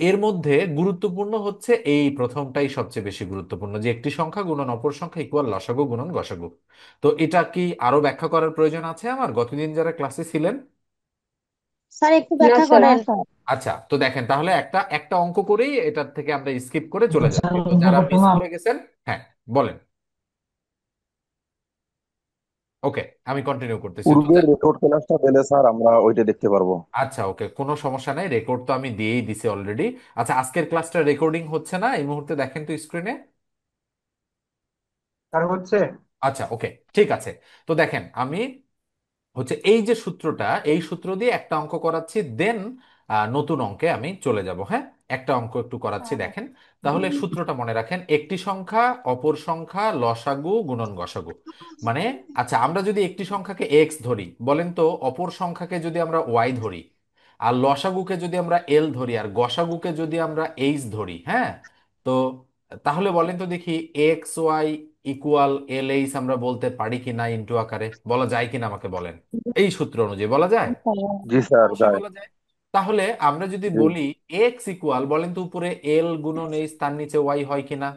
এর মধ্যে গুরুত্বপূর্ণ হচ্ছে এই প্রথমটাই সবচেয়ে বেশি গুরুত্বপূর্ণ, যে একটি সংখ্যা গুণন অপর সংখ্যা ইকুয়াল লসাগু গুণন গসাগু। তো এটা কি আরো ব্যাখ্যা করার প্রয়োজন আছে আমার, গতদিন যারা ক্লাসে ছিলেন? স্যার একটু না ব্যাখ্যা স্যার। করেন। আচ্ছা, তো দেখেন তাহলে একটা একটা অঙ্ক করেই এটার থেকে আমরা স্কিপ করে চলে যাচ্ছি, তো যারা মিস স্যার করে গেছেন। হ্যাঁ, বলেন। ওকে, আমি কন্টিনিউ করতেছি তো পূর্বের রেকর্ড ক্লাসটা পেলে স্যার আমরা ওইটা দেখতে পারবো। আচ্ছা, ওকে, কোনো সমস্যা নাই, রেকর্ড তো আমি দিয়েই দিছি অলরেডি। আচ্ছা, আজকের ক্লাসটা রেকর্ডিং হচ্ছে না এই মুহূর্তে, দেখেন তো স্ক্রিনে। স্যার হচ্ছে। আচ্ছা, ওকে, ঠিক আছে। তো দেখেন আমি হচ্ছে এই যে সূত্রটা, এই সূত্র দিয়ে একটা অঙ্ক করাচ্ছি, দেন নতুন অঙ্কে আমি চলে যাব। হ্যাঁ, একটা অঙ্ক একটু করাচ্ছি, দেখেন। তাহলে সূত্রটা মনে রাখেন, একটি সংখ্যা অপর সংখ্যা লসাগু গুণন গসাগু। মানে, আচ্ছা, আমরা যদি একটি সংখ্যাকে এক্স ধরি, বলেন তো অপর সংখ্যাকে যদি আমরা ওয়াই ধরি, আর লসাগুকে যদি আমরা এল ধরি, আর গসাগুকে যদি আমরা এইচ ধরি, হ্যাঁ, তো তাহলে বলেন তো দেখি, X Y equal L H আমরা বলতে পারি কি না, ইন্টু আকারে বলা যায় কিনা আমাকে বলেন। এই সূত্র অনুযায়ী বলা যায়? জি স্যার, অবশ্যই যায়। বলা যায়। তাহলে আমরা যদি জি। বলি এক্স ইকুয়াল, বলেন তো উপরে এল গুণন এইচ তার নিচে ওয়াই হয় কিনা?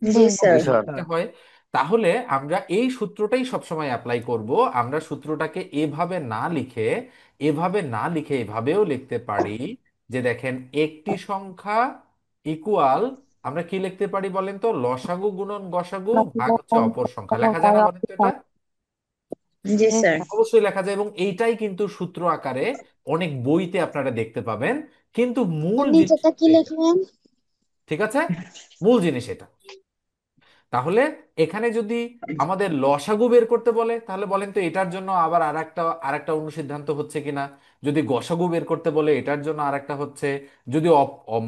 জি জি স্যার। অবশ্যই স্যার। এটা হয়। তাহলে আমরা এই সূত্রটাই সবসময় অ্যাপ্লাই করব। আমরা সূত্রটাকে এভাবে না লিখে, এভাবেও লিখতে পারি, যে দেখেন একটি সংখ্যা ইকুয়াল, আমরা কি লিখতে পারি বলেন তো, লসাগু গুণন গসাগু ভাগ হচ্ছে অপর সংখ্যা। লেখা যায় না বলেন তো এটা? জি স্যার। অবশ্যই লেখা যায়, এবং এইটাই কিন্তু সূত্র আকারে অনেক বইতে আপনারা দেখতে পাবেন, কিন্তু মূল স্যার জিনিস নিচেটা কি হচ্ছে এটা। লিখবেন? ঠিক আছে, মূল জিনিস এটা। তাহলে এখানে যদি আমাদের লসাগু বের করতে বলে, তাহলে বলেন তো এটার জন্য আবার আরেকটা অনুসিদ্ধান্ত হচ্ছে কিনা। যদি গসাগু বের করতে বলে এটার জন্য আরেকটা হচ্ছে। যদি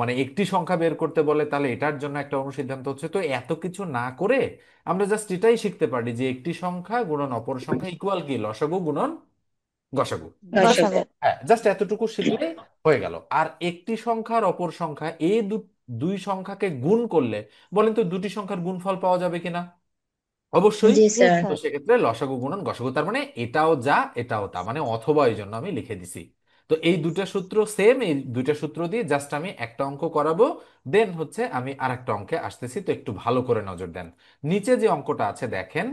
মানে একটি সংখ্যা বের করতে বলে তাহলে এটার জন্য একটা অনুসিদ্ধান্ত হচ্ছে। তো এত কিছু না করে আমরা জাস্ট এটাই শিখতে পারি যে একটি সংখ্যা গুণন অপর সংখ্যা ইকুয়াল কি লসাগু গুণন গসাগু। দশকে। হ্যাঁ, জাস্ট এতটুকু শিখলে হয়ে গেল। আর একটি সংখ্যার অপর সংখ্যা, এই দুই সংখ্যাকে গুণ করলে বলেন তো দুটি সংখ্যার গুণফল পাওয়া যাবে কিনা? অবশ্যই। জি স্যার। তো সেক্ষেত্রে লসাগু গুণন গসাগু, তার মানে এটাও যা এটাও তা, মানে অথবা, এই জন্য আমি লিখে দিছি। তো এই দুটা সূত্র সেম, এই দুইটা সূত্র দিয়ে জাস্ট আমি একটা অঙ্ক করাবো, দেন হচ্ছে আমি আরেকটা অঙ্কে আসতেছি। তো একটু ভালো করে নজর দেন। নিচে যে অঙ্কটা আছে দেখেন,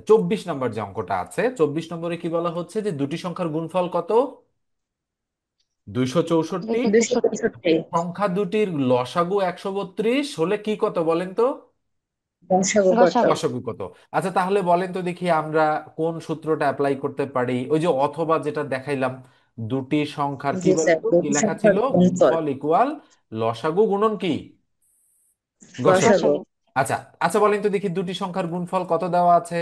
24 নম্বর যে অঙ্কটা আছে, 24 নম্বরে কি বলা হচ্ছে যে দুটি সংখ্যার গুণফল কত? 264। 265। সংখ্যা দুটির লসাগু 132 হলে কি কত বলেন তো? বংশানুগত। গসাগু কত? আচ্ছা, তাহলে বলেন তো দেখি আমরা কোন সূত্রটা অ্যাপ্লাই করতে পারি, ওই যে অথবা যেটা দেখাইলাম, দুটি সংখ্যার কি জি বলেন স্যার, তো কি দুটি লেখা সংখ্যার ছিল, গুণফল। গুণফল ইকুয়াল লসাগু গুণন কি গসাগু। গসাগু। আচ্ছা, আচ্ছা, বলেন তো দেখি দুটি সংখ্যার গুণফল কত দেওয়া আছে?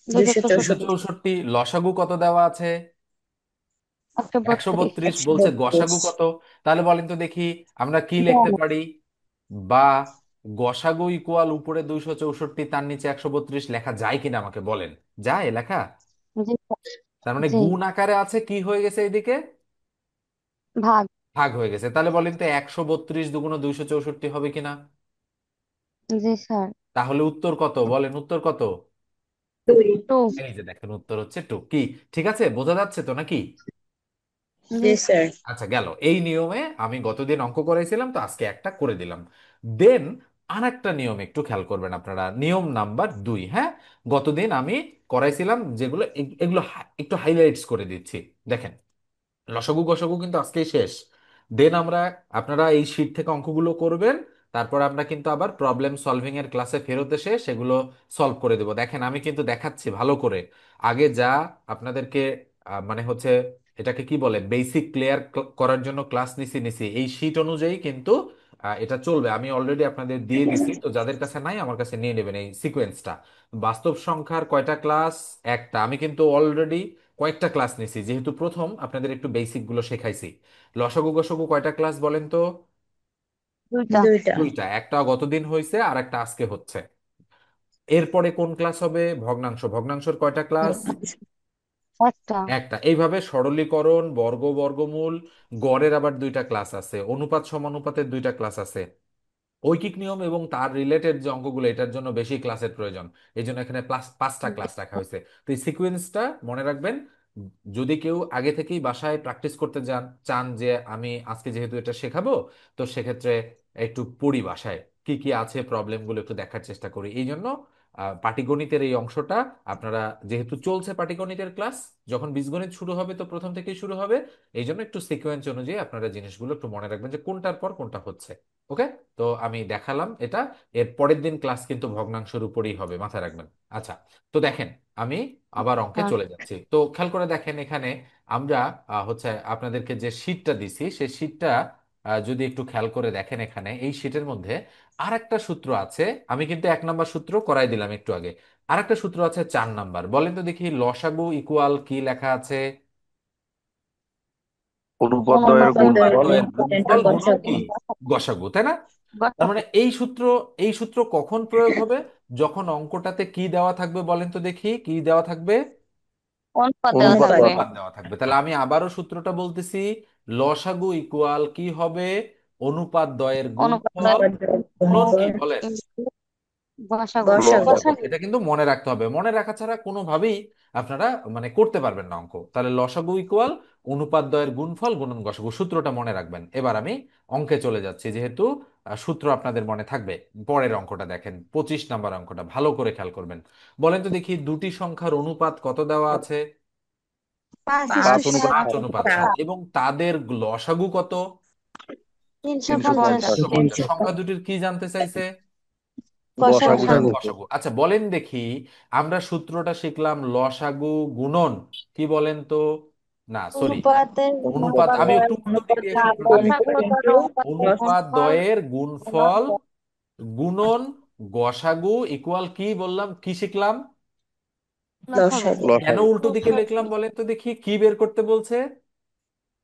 264। 264। লসাগু কত দেওয়া আছে? 132। বলছে 132। গসাগু কত? তাহলে বলেন তো দেখি আমরা কি লিখতে পারি, বা গসাগু ইকুয়াল উপরে 264 তার নিচে 132 লেখা যায় কিনা আমাকে বলেন। যায় লেখা? জি তার মানে জি। গুণ আকারে আছে, কি হয়ে গেছে এইদিকে, ভাগ। ভাগ হয়ে গেছে। তাহলে বলেন তো 132 দুগুণ 264 হবে কিনা? জি স্যার। তাহলে উত্তর কত বলেন, উত্তর কত? দুই। টু। এই যে দেখেন, উত্তর হচ্ছে 2। কি ঠিক আছে, বোঝা যাচ্ছে তো নাকি? জি স্যার। আচ্ছা, গেল। এই নিয়মে আমি গতদিন অঙ্ক করাইছিলাম, তো আজকে একটা করে দিলাম। দেন আর একটা নিয়ম একটু খেয়াল করবেন আপনারা, নিয়ম নাম্বার 2। হ্যাঁ, গতদিন আমি করাইছিলাম যেগুলো, এগুলো একটু হাইলাইটস করে দিচ্ছি। দেখেন, লসাগু গসাগু কিন্তু আজকেই শেষ। দেন আমরা, আপনারা এই শীট থেকে অঙ্কগুলো করবেন, তারপর আমরা কিন্তু আবার প্রবলেম সলভিং এর ক্লাসে ফেরত এসে সেগুলো সলভ করে দেব। দেখেন আমি কিন্তু দেখাচ্ছি ভালো করে। আগে যা আপনাদেরকে মানে হচ্ছে এটাকে কি বলে, বেসিক ক্লিয়ার করার জন্য ক্লাস নিছি এই শীট অনুযায়ী কিন্তু এটা চলবে। আমি অলরেডি আপনাদের দিয়ে দিছি, তো যাদের কাছে নাই আমার কাছে নিয়ে নেবেন এই সিকোয়েন্সটা। বাস্তব সংখ্যার কয়টা ক্লাস? একটা। আমি কিন্তু অলরেডি কয়েকটা ক্লাস নিছি, যেহেতু প্রথম আপনাদের একটু বেসিক গুলো শেখাইছি। লসাগু গসাগু কয়টা ক্লাস বলেন তো? দুইটা। দুইটা। দুইটা। একটা গতদিন হয়েছে আর একটা আজকে হচ্ছে। এরপরে কোন ক্লাস হবে? ভগ্নাংশ। ভগ্নাংশের কয়টা ক্লাস? একটা। একটা। এইভাবে সরলীকরণ, বর্গ বর্গমূল, গড়ের আবার দুইটা ক্লাস আছে, অনুপাত সমানুপাতের দুইটা ক্লাস আছে, ঐকিক নিয়ম এবং তার রিলেটেড যে অঙ্কগুলো, এটার জন্য বেশি ক্লাসের প্রয়োজন। এই জন্য এখানে প্লাস 5টা ক্লাস রাখা হয়েছে। তো এই সিকোয়েন্সটা মনে রাখবেন, যদি কেউ আগে থেকেই বাসায় প্র্যাকটিস করতে চান যে আমি আজকে যেহেতু এটা শেখাবো, তো সেক্ষেত্রে একটু পড়ি বাসায়, কি কি আছে প্রবলেমগুলো একটু দেখার চেষ্টা করি। এই জন্য পাটিগণিতের এই অংশটা আপনারা, যেহেতু চলছে পাটিগণিতের ক্লাস, যখন বীজগণিত শুরু হবে তো প্রথম থেকেই শুরু হবে। এই জন্য একটু সিকোয়েন্স অনুযায়ী আপনারা জিনিসগুলো একটু মনে রাখবেন যে কোনটার পর কোনটা হচ্ছে। ওকে, তো আমি দেখালাম এটা। এর পরের দিন ক্লাস কিন্তু ভগ্নাংশের উপরেই হবে, মাথায় রাখবেন। আচ্ছা, তো দেখেন, আমি আবার অঙ্কে স্যার চলে যাচ্ছি। তো খেয়াল করে দেখেন এখানে আমরা হচ্ছে আপনাদেরকে যে শীটটা দিছি সেই শীটটা যদি একটু খেয়াল করে দেখেন, এখানে এই শীটের মধ্যে আরেকটা সূত্র আছে। আমি কিন্তু 1 নাম্বার সূত্র করাই দিলাম একটু আগে। আরেকটা সূত্র আছে 4 নাম্বার। বলেন তো দেখি লসাগু ইকুয়াল কি লেখা আছে? অনুপাদ্বয়ের অনুপাতের গুণফল অনুপাদ্বয়ের এটা গুণফল গুণন গসাগু কি? গসাগু, তাই না? তার গসাগু মানে এই সূত্র কখন প্রয়োগ হবে? যখন অঙ্কটাতে কি দেওয়া থাকবে বলেন তো দেখি, কি দেওয়া থাকবে? অনুপাত দেওয়া অনুপাত থাকবে। দেওয়া অনুপাত দেওয়া থাকবে। তাহলে আমি আবারও সূত্রটা বলতেছি, লসাগু ইকুয়াল কি হবে? অনুপাত দ্বয়ের গুণফল অনুপাতের গুণন কি বলেন? গসাগু গসাগু। লসাগু। এটা কিন্তু মনে রাখতে হবে, মনে রাখা ছাড়া কোনোভাবেই আপনারা মানে করতে পারবেন না অঙ্ক। তাহলে লসাগু ইকুয়াল অনুপাত দ্বয়ের গুণফল গুণন গসাগু, সূত্রটা মনে রাখবেন। এবার আমি অঙ্কে চলে যাচ্ছি, যেহেতু সূত্র আপনাদের মনে থাকবে। পরের অঙ্কটা দেখেন, 25 নাম্বার অঙ্কটা ভালো করে খেয়াল করবেন। বলেন তো দেখি দুটি সংখ্যার অনুপাত কত দেওয়া আছে? 5 অনুপাত 5 7। অনুপাত 7, এবং তাদের লসাগু কত? 350 350। সংখ্যা দুটির কি জানতে চাইছে? গসাগু জানতে চাই। গসাগু। আচ্ছা বলেন দেখি, আমরা সূত্রটা শিখলাম লসাগু গুণন কি বলেন তো? না সরি, অনুপাতের অনুপাত। আমি একটু উল্টো দিকে এসে একটু লিখি। অনুপাত দ্বয়ের গুণফল গুণন গসাগু ইকুয়াল কি বললাম, কি শিখলাম? কেন লসাগু। উল্টো দিকে লিখলাম বলেন তো দেখি, কি বের করতে বলছে?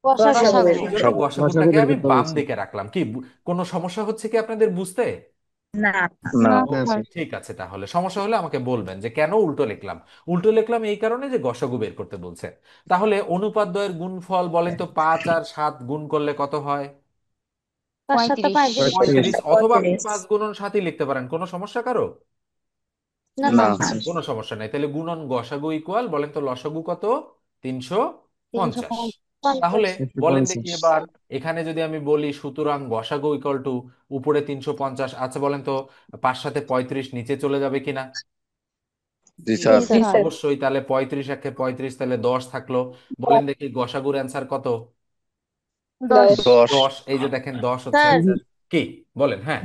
গসাগু এই জন্য গসাগু। গসাগুটাকে আমি বাম দিকে রাখলাম। কি কোনো সমস্যা হচ্ছে কি আপনাদের বুঝতে? না। না ওকে, স্যার। ঠিক আছে, তাহলে সমস্যা হলে আমাকে বলবেন যে কেন উল্টো লিখলাম। উল্টো লিখলাম এই কারণে যে গসাগু বের করতে বলছে। তাহলে অনুপাত দ্বয়ের গুণফল বলেন তো, 5 আর 7 গুণ করলে কত হয়? 35। 35। অথবা আপনি 5 গুণন 7ই লিখতে পারেন, কোনো সমস্যা কারো? না না। স্যার। কোনো সমস্যা নাই। তাহলে গুণন গসাগু ইকুয়াল, বলেন তো লসাগু কত? 350। 350। তাহলে বলেন দেখি এবার, এখানে যদি আমি বলি সুতরাং গসাগু ইকুয়াল টু উপরে 350, আচ্ছা বলেন তো 5 সাথে 35 নিচে চলে যাবে কিনা? জি জি স্যার। স্যার। অবশ্যই। তাহলে 35 একে 35, তাহলে 10 থাকলো। বলেন দেখি গসাগুর অ্যান্সার কত? 10। 10। 10। এই যে দেখেন 10 হচ্ছে স্যার answer। কি বলেন? হ্যাঁ,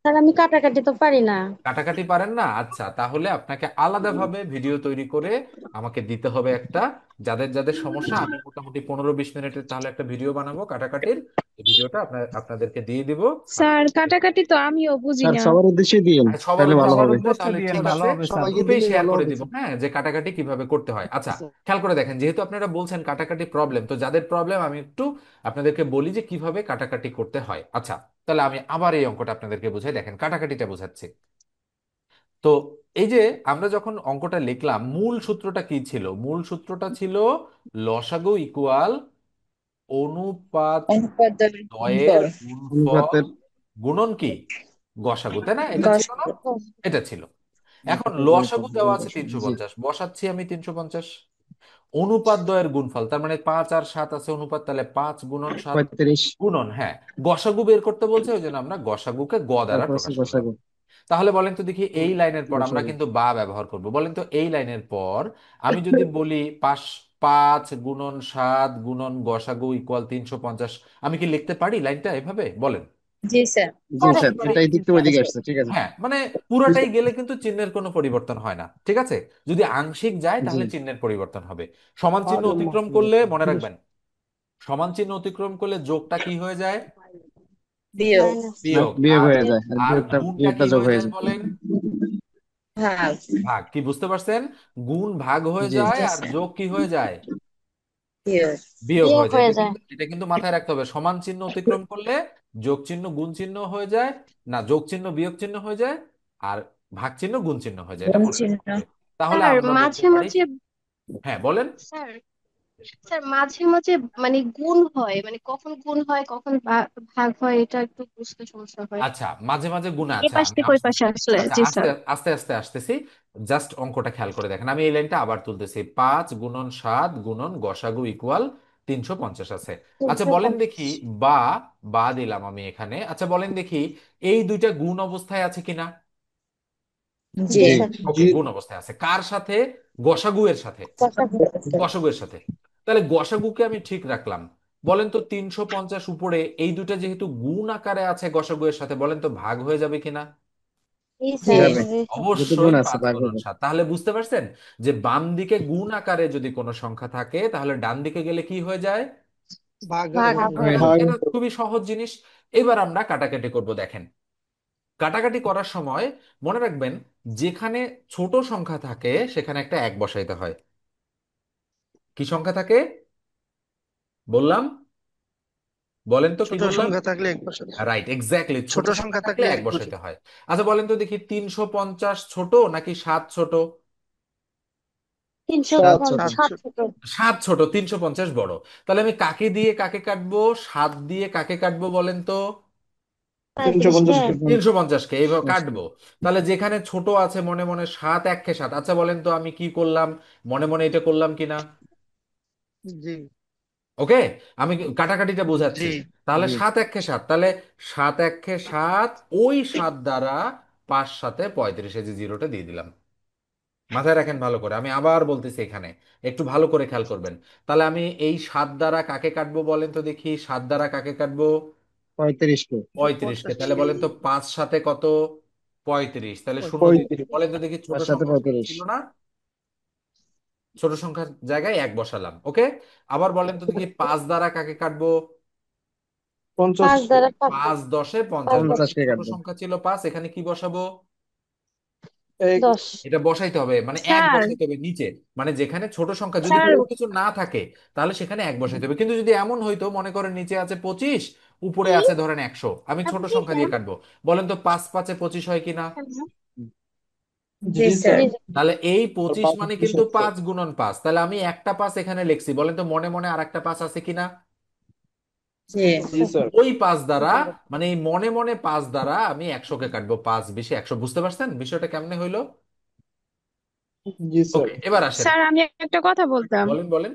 স্যার আমি কাটাকাটি তো পারি না। কাটাকাটি পারেন না? আচ্ছা, তাহলে আপনাকে আলাদাভাবে ভিডিও তৈরি করে আমাকে দিতে হবে একটা। যাদের যাদের সমস্যা, আমি মোটামুটি 15-20 মিনিটের তাহলে একটা ভিডিও বানাবো কাটাকাটির। এই ভিডিওটা আপনাদেরকে দিয়ে দিব। স্যার কাটাকাটি তো আমিও বুঝি স্যার না। সবার উদ্দেশ্যে দিয়েন, আর সবার তাহলে ভালো উদ্দেশ্যে হবে। দিব, তাহলে ঠিক ভালো আছে। হবে স্যার। সবাইকে গ্রুপেই দিলে শেয়ার ভালো করে হবে দিব, স্যার। হ্যাঁ, যে কাটাকাটি কিভাবে করতে হয়। আচ্ছা, খেয়াল করে দেখেন, যেহেতু আপনারা বলছেন কাটাকাটি প্রবলেম, তো যাদের প্রবলেম আমি একটু আপনাদেরকে বলি যে কিভাবে কাটাকাটি করতে হয়। আচ্ছা, তাহলে আমি আবার এই অঙ্কটা আপনাদেরকে বুঝাই, দেখেন কাটাকাটিটা বোঝাচ্ছি। তো এই যে আমরা যখন অঙ্কটা লিখলাম, মূল সূত্রটা কি ছিল? মূল সূত্রটা ছিল লসাগু ইকুয়াল অনুপাত দ্বয়ের গুণফল অনুপাতের গুণন কি? গসাগু, তাই না? এটা ছিল না? এটা ছিল। এখন অনুপাতের লসাগু গুণফল দেওয়া গুণ আছে গসাগু। জি। 350, বসাচ্ছি আমি 350। অনুপাত দ্বয়ের গুণফল, তার মানে 5 আর 7 আছে অনুপাত, তাহলে 5 গুণন 7 35। গুণন, হ্যাঁ, গসাগু বের করতে বলছে, ওই জন্য আমরা গসাগুকে গ দ্বারা তারপর আছে প্রকাশ করলাম। গসাগু। তাহলে বলেন তো দেখি, এই লাইনের পর আমরা গসাগু। কিন্তু বা ব্যবহার করব। বলেন তো এই লাইনের পর আমি যদি বলি 5 গুণন 7 গুণন গসাগু ইকুয়াল 350, আমি কি লিখতে পারি লাইনটা এভাবে? বলেন। জি অবশ্যই স্যার, পারি। এটা এই দিক থেকে ওইদিকে আসছে, ঠিক আছে। হ্যাঁ, মানে পুরাটাই গেলে কিন্তু চিহ্নের কোনো পরিবর্তন হয় না, ঠিক আছে। যদি আংশিক যায় জি। তাহলে চিহ্নের পরিবর্তন হবে। সমান চিহ্ন অতিক্রম করলে মনে রাখবেন, সমান চিহ্ন অতিক্রম করলে যোগটা কি হয়ে যায়? মাইনাস। বিয়োগ। বিয়োগ আর হয়ে যায়, আর আর বিয়োগটা গুণটা বিয়োগটা কি যোগ হয়ে হয়ে যায় যায়। বলেন? ভাগ। কি বুঝতে পারছেন? গুণ ভাগ হয়ে জি। যায়, আর যোগ কি হয়ে যায়? বিয়োগ বিয়োগ হয়ে যায়। হয়ে এটা যায়। কিন্তু এটা কিন্তু মাথায় রাখতে হবে, সমান চিহ্ন অতিক্রম করলে যোগ চিহ্ন গুণ চিহ্ন হয়ে যায়, না যোগ চিহ্ন বিয়োগ চিহ্ন হয়ে যায়, আর ভাগ চিহ্ন গুণ চিহ্ন হয়ে যায়, এটা মনে রাখতে হবে। তাহলে স্যার আমরা বলতে মাঝে পারি, মাঝে হ্যাঁ বলেন। স্যার স্যার মাঝে মাঝে মানে গুণ হয়, মানে কখন গুণ হয় কখন ভাগ হয় এটা একটু বুঝতে সমস্যা হয়। আচ্ছা, মাঝে মাঝে গুণা এই আছে, পাশ আমি থেকে ওই আসতেছি। পাশে আসলে, আচ্ছা, জি আস্তে স্যার। আস্তে আস্তে আসতেছি। জাস্ট অঙ্কটা খেয়াল করে দেখেন, আমি এই লাইনটা আবার তুলতেছি। 5 × 7 গসাগু ইকুয়াল 350 আছে। আচ্ছা বলেন দেখি, বা বা দিলাম আমি এখানে। আচ্ছা বলেন দেখি, এই দুইটা গুণ অবস্থায় আছে কিনা? জি জি। স্যার। ওকে, গুণ অবস্থায় আছে। কার সাথে? গসাগু এর সাথে। গসাগু এর সাথে। তাহলে গসাগুকে আমি ঠিক রাখলাম। বলেন তো 350 উপরে এই দুটো যেহেতু গুণ আকারে আছে গসাগু এর সাথে, বলেন তো ভাগ হয়ে যাবে কিনা? জি জি স্যার। যাবে, জি স্যার। যেহেতু অবশ্যই গুণ আছে পাঁচ ভাগ গুণন হবে। সাত তাহলে বুঝতে পারছেন যে বাম দিকে গুণ আকারে যদি কোনো সংখ্যা থাকে তাহলে ডান দিকে গেলে কি হয়ে যায়? ভাগ ভাগ হয়ে হয়ে হয়ে যায়। যাবে। যায়। এটা খুবই সহজ জিনিস। এবার আমরা কাটাকাটি করব, দেখেন। কাটাকাটি করার সময় মনে রাখবেন, যেখানে ছোট সংখ্যা থাকে সেখানে একটা এক বসাইতে হয়। কি সংখ্যা থাকে বললাম? বলেন তো কি ছোট বললাম? সংখ্যা থাকলে এক বছর। রাইট, এক্স্যাক্টলি, ছোট ছোট সংখ্যা সংখ্যা থাকলে থাকলে এক এক বছর। বসাইতে হয়। আচ্ছা বলেন তো দেখি, 350 ছোট নাকি 7 ছোট? তিনশো সাত ছোট। সাত সাত ছোট। ছোট। 7 ছোট, 350 বড়। তাহলে আমি কাকে দিয়ে কাকে কাটবো? 7 দিয়ে কাকে কাটবো বলেন তো? 35 কে। 350 কে এইভাবে কাটবো। তাহলে যেখানে ছোট আছে মনে মনে 7 × 7। আচ্ছা বলেন তো আমি কি করলাম, মনে মনে এটা করলাম কিনা? জি। ওকে, আমি কাটাকাটিটা জি। বোঝাচ্ছি। তাহলে জি। 7 × 7, তাহলে 7 × 7, ওই 7 দ্বারা 5 × 7 = 35, এই যে জিরোটা দিয়ে দিলাম। মাথায় রাখেন ভালো করে, আমি আবার বলতেছি এখানে, একটু ভালো করে খেয়াল করবেন। তাহলে আমি এই 7 দ্বারা কাকে কাটবো বলেন তো দেখি, 7 দ্বারা কাকে কাটবো? 35 কে। 35 কে। 50 তাহলে বলেন তো 5 × 7 কত? 35। তাহলে শূন্য দিয়ে দিই। 35। বলেন তো দেখি, ছোট তার সাথে সংখ্যা কি 35। ছিল না? ছোট সংখ্যার জায়গায় এক বসালাম। ওকে, আবার বলেন তো দেখি, 5 দ্বারা কাকে কাটবো? 5 দ্বারা 5। 5 × 10 = 50। 5 বলেন 50 তো কে ছোট কাটবে। সংখ্যা ছিল 5, এখানে কি বসাবো? 10। এটা বসাইতে হবে, মানে এক স্যার, বসাইতে হবে নিচে। মানে যেখানে ছোট সংখ্যা যদি স্যার, কোনো কিছু না থাকে তাহলে সেখানে এক বসাইতে হবে। কিন্তু যদি এমন হইতো, মনে করেন নিচে আছে 25, উপরে আছে ধরেন 100, আমি ছোট সংখ্যা দিয়ে কাটবো। বলেন তো 5×5 = 25 হয় কিনা? জি স্যার। তাহলে এই 25 মানে কিন্তু 5 × 5। তাহলে আমি একটা 5 এখানে লিখছি, বলেন তো মনে মনে আর একটা 5 আছে কিনা? জি স্যার। ওই 5 দ্বারা, মানে এই মনে মনে 5 দ্বারা আমি 100 কে কাটবো। 5 × 20 = 100। বুঝতে পারছেন বিষয়টা কেমনে হইলো? ওকে, এবার আসেন। স্যার আমি একটা কথা বলতাম। বলেন বলেন।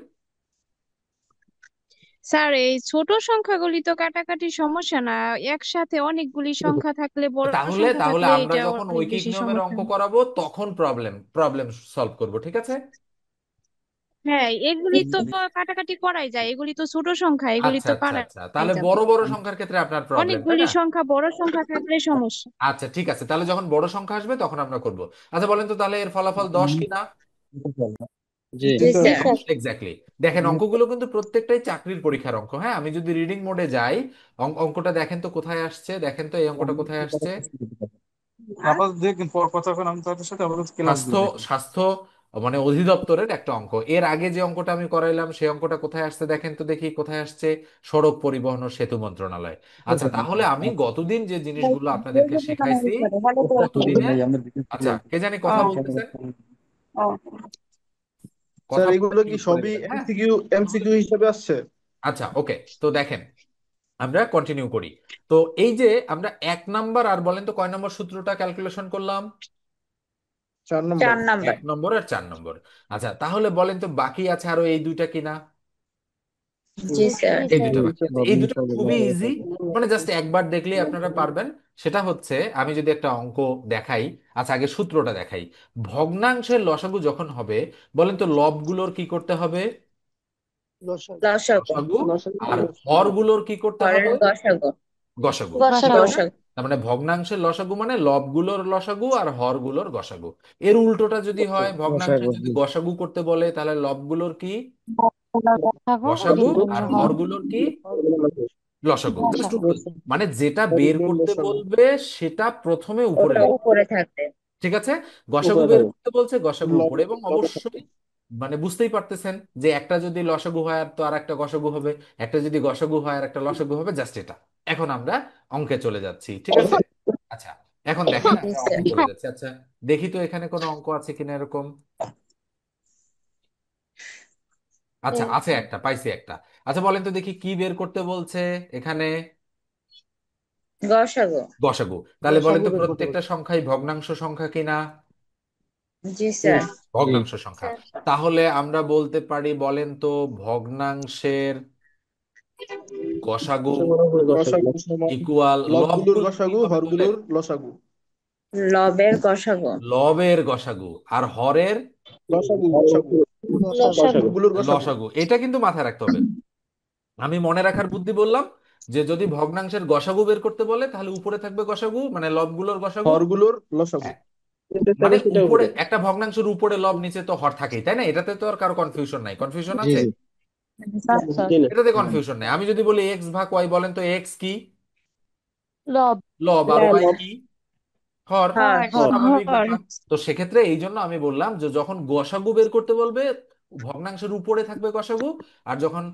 স্যার এই ছোট সংখ্যাগুলি তো কাটাকাটি সমস্যা না, একসাথে অনেকগুলি সংখ্যা থাকলে, বড় তাহলে সংখ্যা তাহলে থাকলে আমরা এটা যখন অনেক ঐকিক বেশি নিয়মের সমস্যা। অঙ্ক করাবো তখন প্রবলেম প্রবলেম সলভ করব, ঠিক আছে? হ্যাঁ, এগুলি তো কাটাকাটি করাই যায়, এগুলি তো ছোট সংখ্যা, এগুলি আচ্ছা তো আচ্ছা আচ্ছা, পারাই তাহলে যাবে। বড় বড় সংখ্যার ক্ষেত্রে আপনার প্রবলেম, তাই অনেকগুলি না? সংখ্যা, বড় সংখ্যা থাকলে সমস্যা। আচ্ছা ঠিক আছে, তাহলে যখন বড় সংখ্যা আসবে তখন আমরা করব। আচ্ছা বলেন তো তাহলে এর ফলাফল 10 কিনা? জি। জি স্যার। এক্স্যাক্টলি। দেখেন অঙ্কগুলো কিন্তু প্রত্যেকটাই চাকরির পরীক্ষার অঙ্ক। হ্যাঁ, আমি যদি রিডিং মোডে যাই, অঙ্কটা দেখেন তো কোথায় আসছে, দেখেন তো এই অঙ্কটা কোথায় আসছে। স্বাস্থ্য স্বাস্থ্য মানে অধিদপ্তরের একটা অঙ্ক। এর আগে যে অঙ্কটা আমি করাইলাম সেই অঙ্কটা কোথায় আসছে দেখেন তো দেখি কোথায় আসছে। সড়ক পরিবহন ও সেতু মন্ত্রণালয়। আচ্ছা তাহলে আমি গতদিন যে জিনিসগুলো আপনাদেরকে শেখাইছি গতদিনে, আচ্ছা কে জানি কথা বলতেছেন, স্যার কথা বলতে এগুলো কি মিউট করে সবই দিবেন, হ্যাঁ? এমসিকিউ হিসেবে আসছে? আচ্ছা ওকে, তো দেখেন আমরা কন্টিনিউ করি। তো এই যে আমরা 1 নাম্বার, আর বলেন তো কয় নম্বর সূত্রটা ক্যালকুলেশন করলাম? 4 নম্বর। 4 নাম্বার। 1 নম্বর আর 4 নম্বর। আচ্ছা তাহলে বলেন তো বাকি আছে আরো এই দুইটা কিনা? জি স্যার। এই দুটো বাকি আছে, এই দুটো খুবই ইজি। মানে জাস্ট একবার দেখলেই আপনারা পারবেন। সেটা হচ্ছে, আমি যদি একটা অঙ্ক দেখাই। আচ্ছা আগে সূত্রটা দেখাই। ভগ্নাংশের লসাগু যখন হবে, বলেন তো লবগুলোর কি করতে হবে? লসাগু। লসাগু। আর হরগুলোর কি করতে হরের হবে? গসাগু। গসাগু। ঠিক গসাগু। আছে, তার মানে ভগ্নাংশের লসাগু মানে লবগুলোর লসাগু আর হরগুলোর গসাগু। এর উল্টোটা যদি হয়, ভগ্নাংশের যদি গসাগু করতে বলে তাহলে লবগুলোর কি? গসাগু। আর হরগুলোর কি? লসাগু। জাস্ট উল্টো। মানে যেটা বের করতে বলবে সেটা প্রথমে উপরে ওটা লিখবে। উপরে থাকবে। ঠিক আছে, গসাগু বের করতে বলছে গসাগু উপরে, এবং অবশ্যই মানে বুঝতেই পারতেছেন যে একটা যদি লসাগু হয় আর তো আর একটা গসাগু হবে, একটা যদি গসাগু হয় আর একটা লসাগু হবে, জাস্ট এটা। এখন আমরা অঙ্কে চলে যাচ্ছি, ঠিক আছে? আচ্ছা, এখন দেখেন জি আমরা স্যার। অঙ্কে চলে যাচ্ছি। আচ্ছা দেখি তো এখানে কোনো অঙ্ক আছে কিনা এরকম। আচ্ছা আছে একটা, পাইছি একটা। আচ্ছা বলেন তো দেখি কি বের করতে বলছে এখানে। গসাগু। গসাগু। তাহলে বলেন গসাগু তো বের করতে প্রত্যেকটা বলছে। সংখ্যাই ভগ্নাংশ সংখ্যা কিনা? জি জি। স্যার। জি। ভগ্নাংশ সংখ্যা। তাহলে আমরা বলতে পারি, বলেন তো ভগ্নাংশের গসাগু গসাগু সমান ইকুয়াল লবগুলোর লবগুলো কি গসাগু হবে বলেন? হরগুলোর লসাগু। লবের গসাগু। লবের গসাগু আর হরের লসাগু লসাগু লসাগু। সবগুলোর গসাগু। লসাগু। এটা কিন্তু মাথায় রাখতে হবে। আমি মনে রাখার বুদ্ধি বললাম যে যদি ভগ্নাংশের গসাগু বের করতে বলে তাহলে উপরে থাকবে গসাগু, মানে লবগুলোর গসাগু। হরগুলোর লসাগু। হ্যাঁ, মানে উপরে একটা ভগ্নাংশের উপরে লব নিচে তো হর থাকেই, তাই না? এটাতে তো আর কারো কনফিউশন নাই, কনফিউশন জি আছে? জি। আচ্ছা। এটাতে কনফিউশন নেই। আমি যদি বলি এক্স ভাগ ওয়াই, বলেন তো এক্স কি? লব। লব। আর ওয়াই কি? হর। হর। স্বাভাবিক হর। ব্যাপার। তো সেক্ষেত্রে এই জন্য আমি বললাম যে যখন গসাগু বের করতে বলবে ভগ্নাংশের উপরে থাকবে গসাগু, আর যখন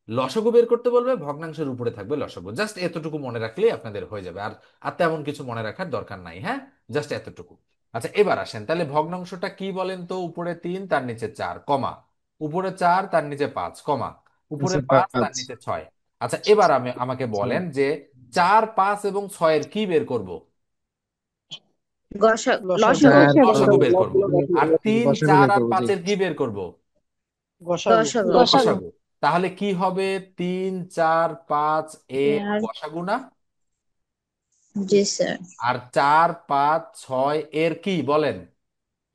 লসাগু বের করতে বলবে ভগ্নাংশের উপরে থাকবে লসাগু। জাস্ট এতটুকু মনে রাখলেই আপনাদের হয়ে যাবে। আর আর তেমন কিছু মনে রাখার দরকার নাই, হ্যাঁ, জাস্ট এতটুকু। আচ্ছা এবার আসেন, তাহলে ভগ্নাংশটা কি বলেন তো? উপরে 3 তার নিচে 4 কমা, উপরে 4 তার নিচে 5 কমা, উপরে নিচে 5 তার 5। নিচে 6। আচ্ছা এবার আমাকে বলেন যে 4, 5 এবং 6 এর কি বের করব? লসাগু। লসাগু। 4 লসাগু 5 বের করব। আর 3, গসাগু 4 বের আর করবো, জি। 5 এর কি বের করব? গসাগু। লসাগু। লসাগু। তাহলে কি হবে? 3, 4, 5 এর আর গসাগু না? জি স্যার। আর 4, 5, 6 এর কি বলেন?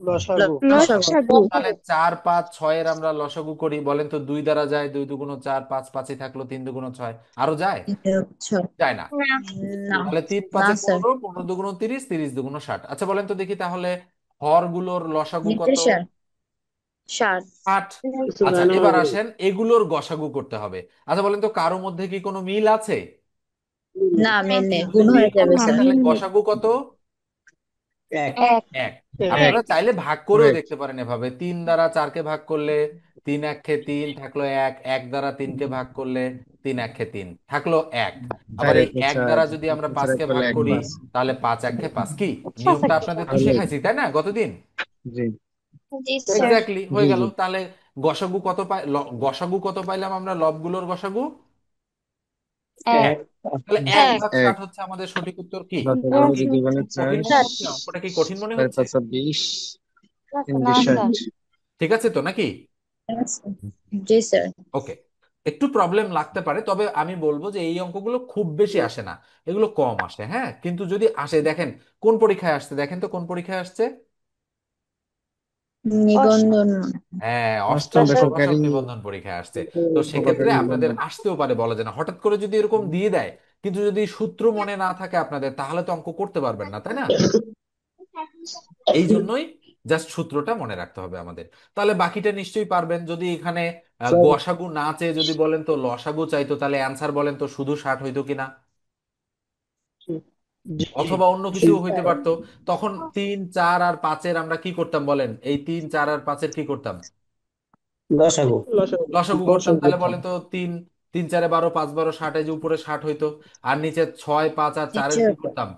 লসাগু। লসাগু। লসাগু। তাহলে 4, 5, 6 এর আমরা লসাগু করি, বলেন তো 2 দ্বারা যায়, 2 দুগুণ 4, 5 5ই থাকলো, 3 দুগুণ 6, আরো যায়? ছয়। যায় না। না। তাহলে 3, না 5 স্যার। 15, 15 দুগুণ 30, 30 দুগুণ 60। আচ্ছা বলেন তো দেখি তাহলে হর গুলোর লসাগু নিতে কত? স্যার। 60। 8। আচ্ছা এবার আসেন এগুলোর গসাগু করতে হবে। আচ্ছা বলেন তো কারো মধ্যে কি কোনো মিল আছে? না মিল নেই, যদি গুণ মিল হয়ে যাবে থাকে না, স্যার। তাহলে মিল নেই। গসাগু কত? এক। এক। 1। এক। আপনারা চাইলে ভাগ করেও এক। দেখতে পারেন এভাবে, 3 দ্বারা 4কে ভাগ করলে 3 1 3 থাকলো 1, 1 দ্বারা 3কে ভাগ করলে 3 1 3 থাকলো 1। আবার 4 এই 1 এক 4, দ্বারা যদি আমরা 4 5কে 1 করলে ভাগ 1 করি 5। তাহলে 5 1 5 কি? নিয়মটা আপনাদের তো তাহলে শেখাইছি তাই না গতদিন? জি জি স্যার। এক্স্যাক্টলি জি হয়ে গেল। জি। তাহলে গসাগু কত গসাগু কত পাইলাম আমরা? লবগুলোর গসাগু এক। 1। তাহলে এক এক। ভাগ এক। 60 হচ্ছে আমাদের সঠিক উত্তর কি? গসাগু যদি বলে খুব কঠিন 40, মনে হচ্ছে? অঙ্কটা কি কঠিন মনে 4 হচ্ছে? 5 20, 3 না 20 স্যার। 60। ঠিক আছে তো নাকি? জি স্যার। ওকে। একটু প্রবলেম লাগতে পারে, তবে আমি বলবো যে এই অঙ্কগুলো খুব বেশি আসে না, এগুলো কম আসে। হ্যাঁ, কিন্তু যদি আসে দেখেন কোন পরীক্ষায় আসছে, দেখেন তো কোন পরীক্ষায় আসছে। নিবন্ধন। হ্যাঁ, অষ্টম অষ্টম প্রভাষক বেসরকারি নিবন্ধন পরীক্ষায় আসছে। তো সেক্ষেত্রে সরকারি আপনাদের নিবন্ধন। আসতেও পারে, বলা যায় না। হঠাৎ করে যদি এরকম দিয়ে দেয়, কিন্তু যদি সূত্র মনে না থাকে আপনাদের, তাহলে তো অঙ্ক করতে পারবেন না, তাই না? এই জন্যই জাস্ট সূত্রটা মনে রাখতে হবে আমাদের। তাহলে বাকিটা নিশ্চয়ই পারবেন। যদি এখানে গসাগু না চেয়ে যদি বলেন তো লসাগু চাইতো, তাহলে অ্যান্সার বলেন তো শুধু 60 হইতো কিনা? জি। অথবা অন্য কিছু হইতে পারতো। তখন 3, 4 আর 5-এর আমরা কি করতাম বলেন? এই 3, 4 আর 5-এর কি করতাম? লসাগু। লসাগু। লসাগু করতাম। লসাগু তাহলে করতাম। বলেন তো 3, 3 4 12, 5 12 60, এই যে উপরে 60 হইতো। আর নিচে 6, 5 আর 4-এর নিচে কি করতাম?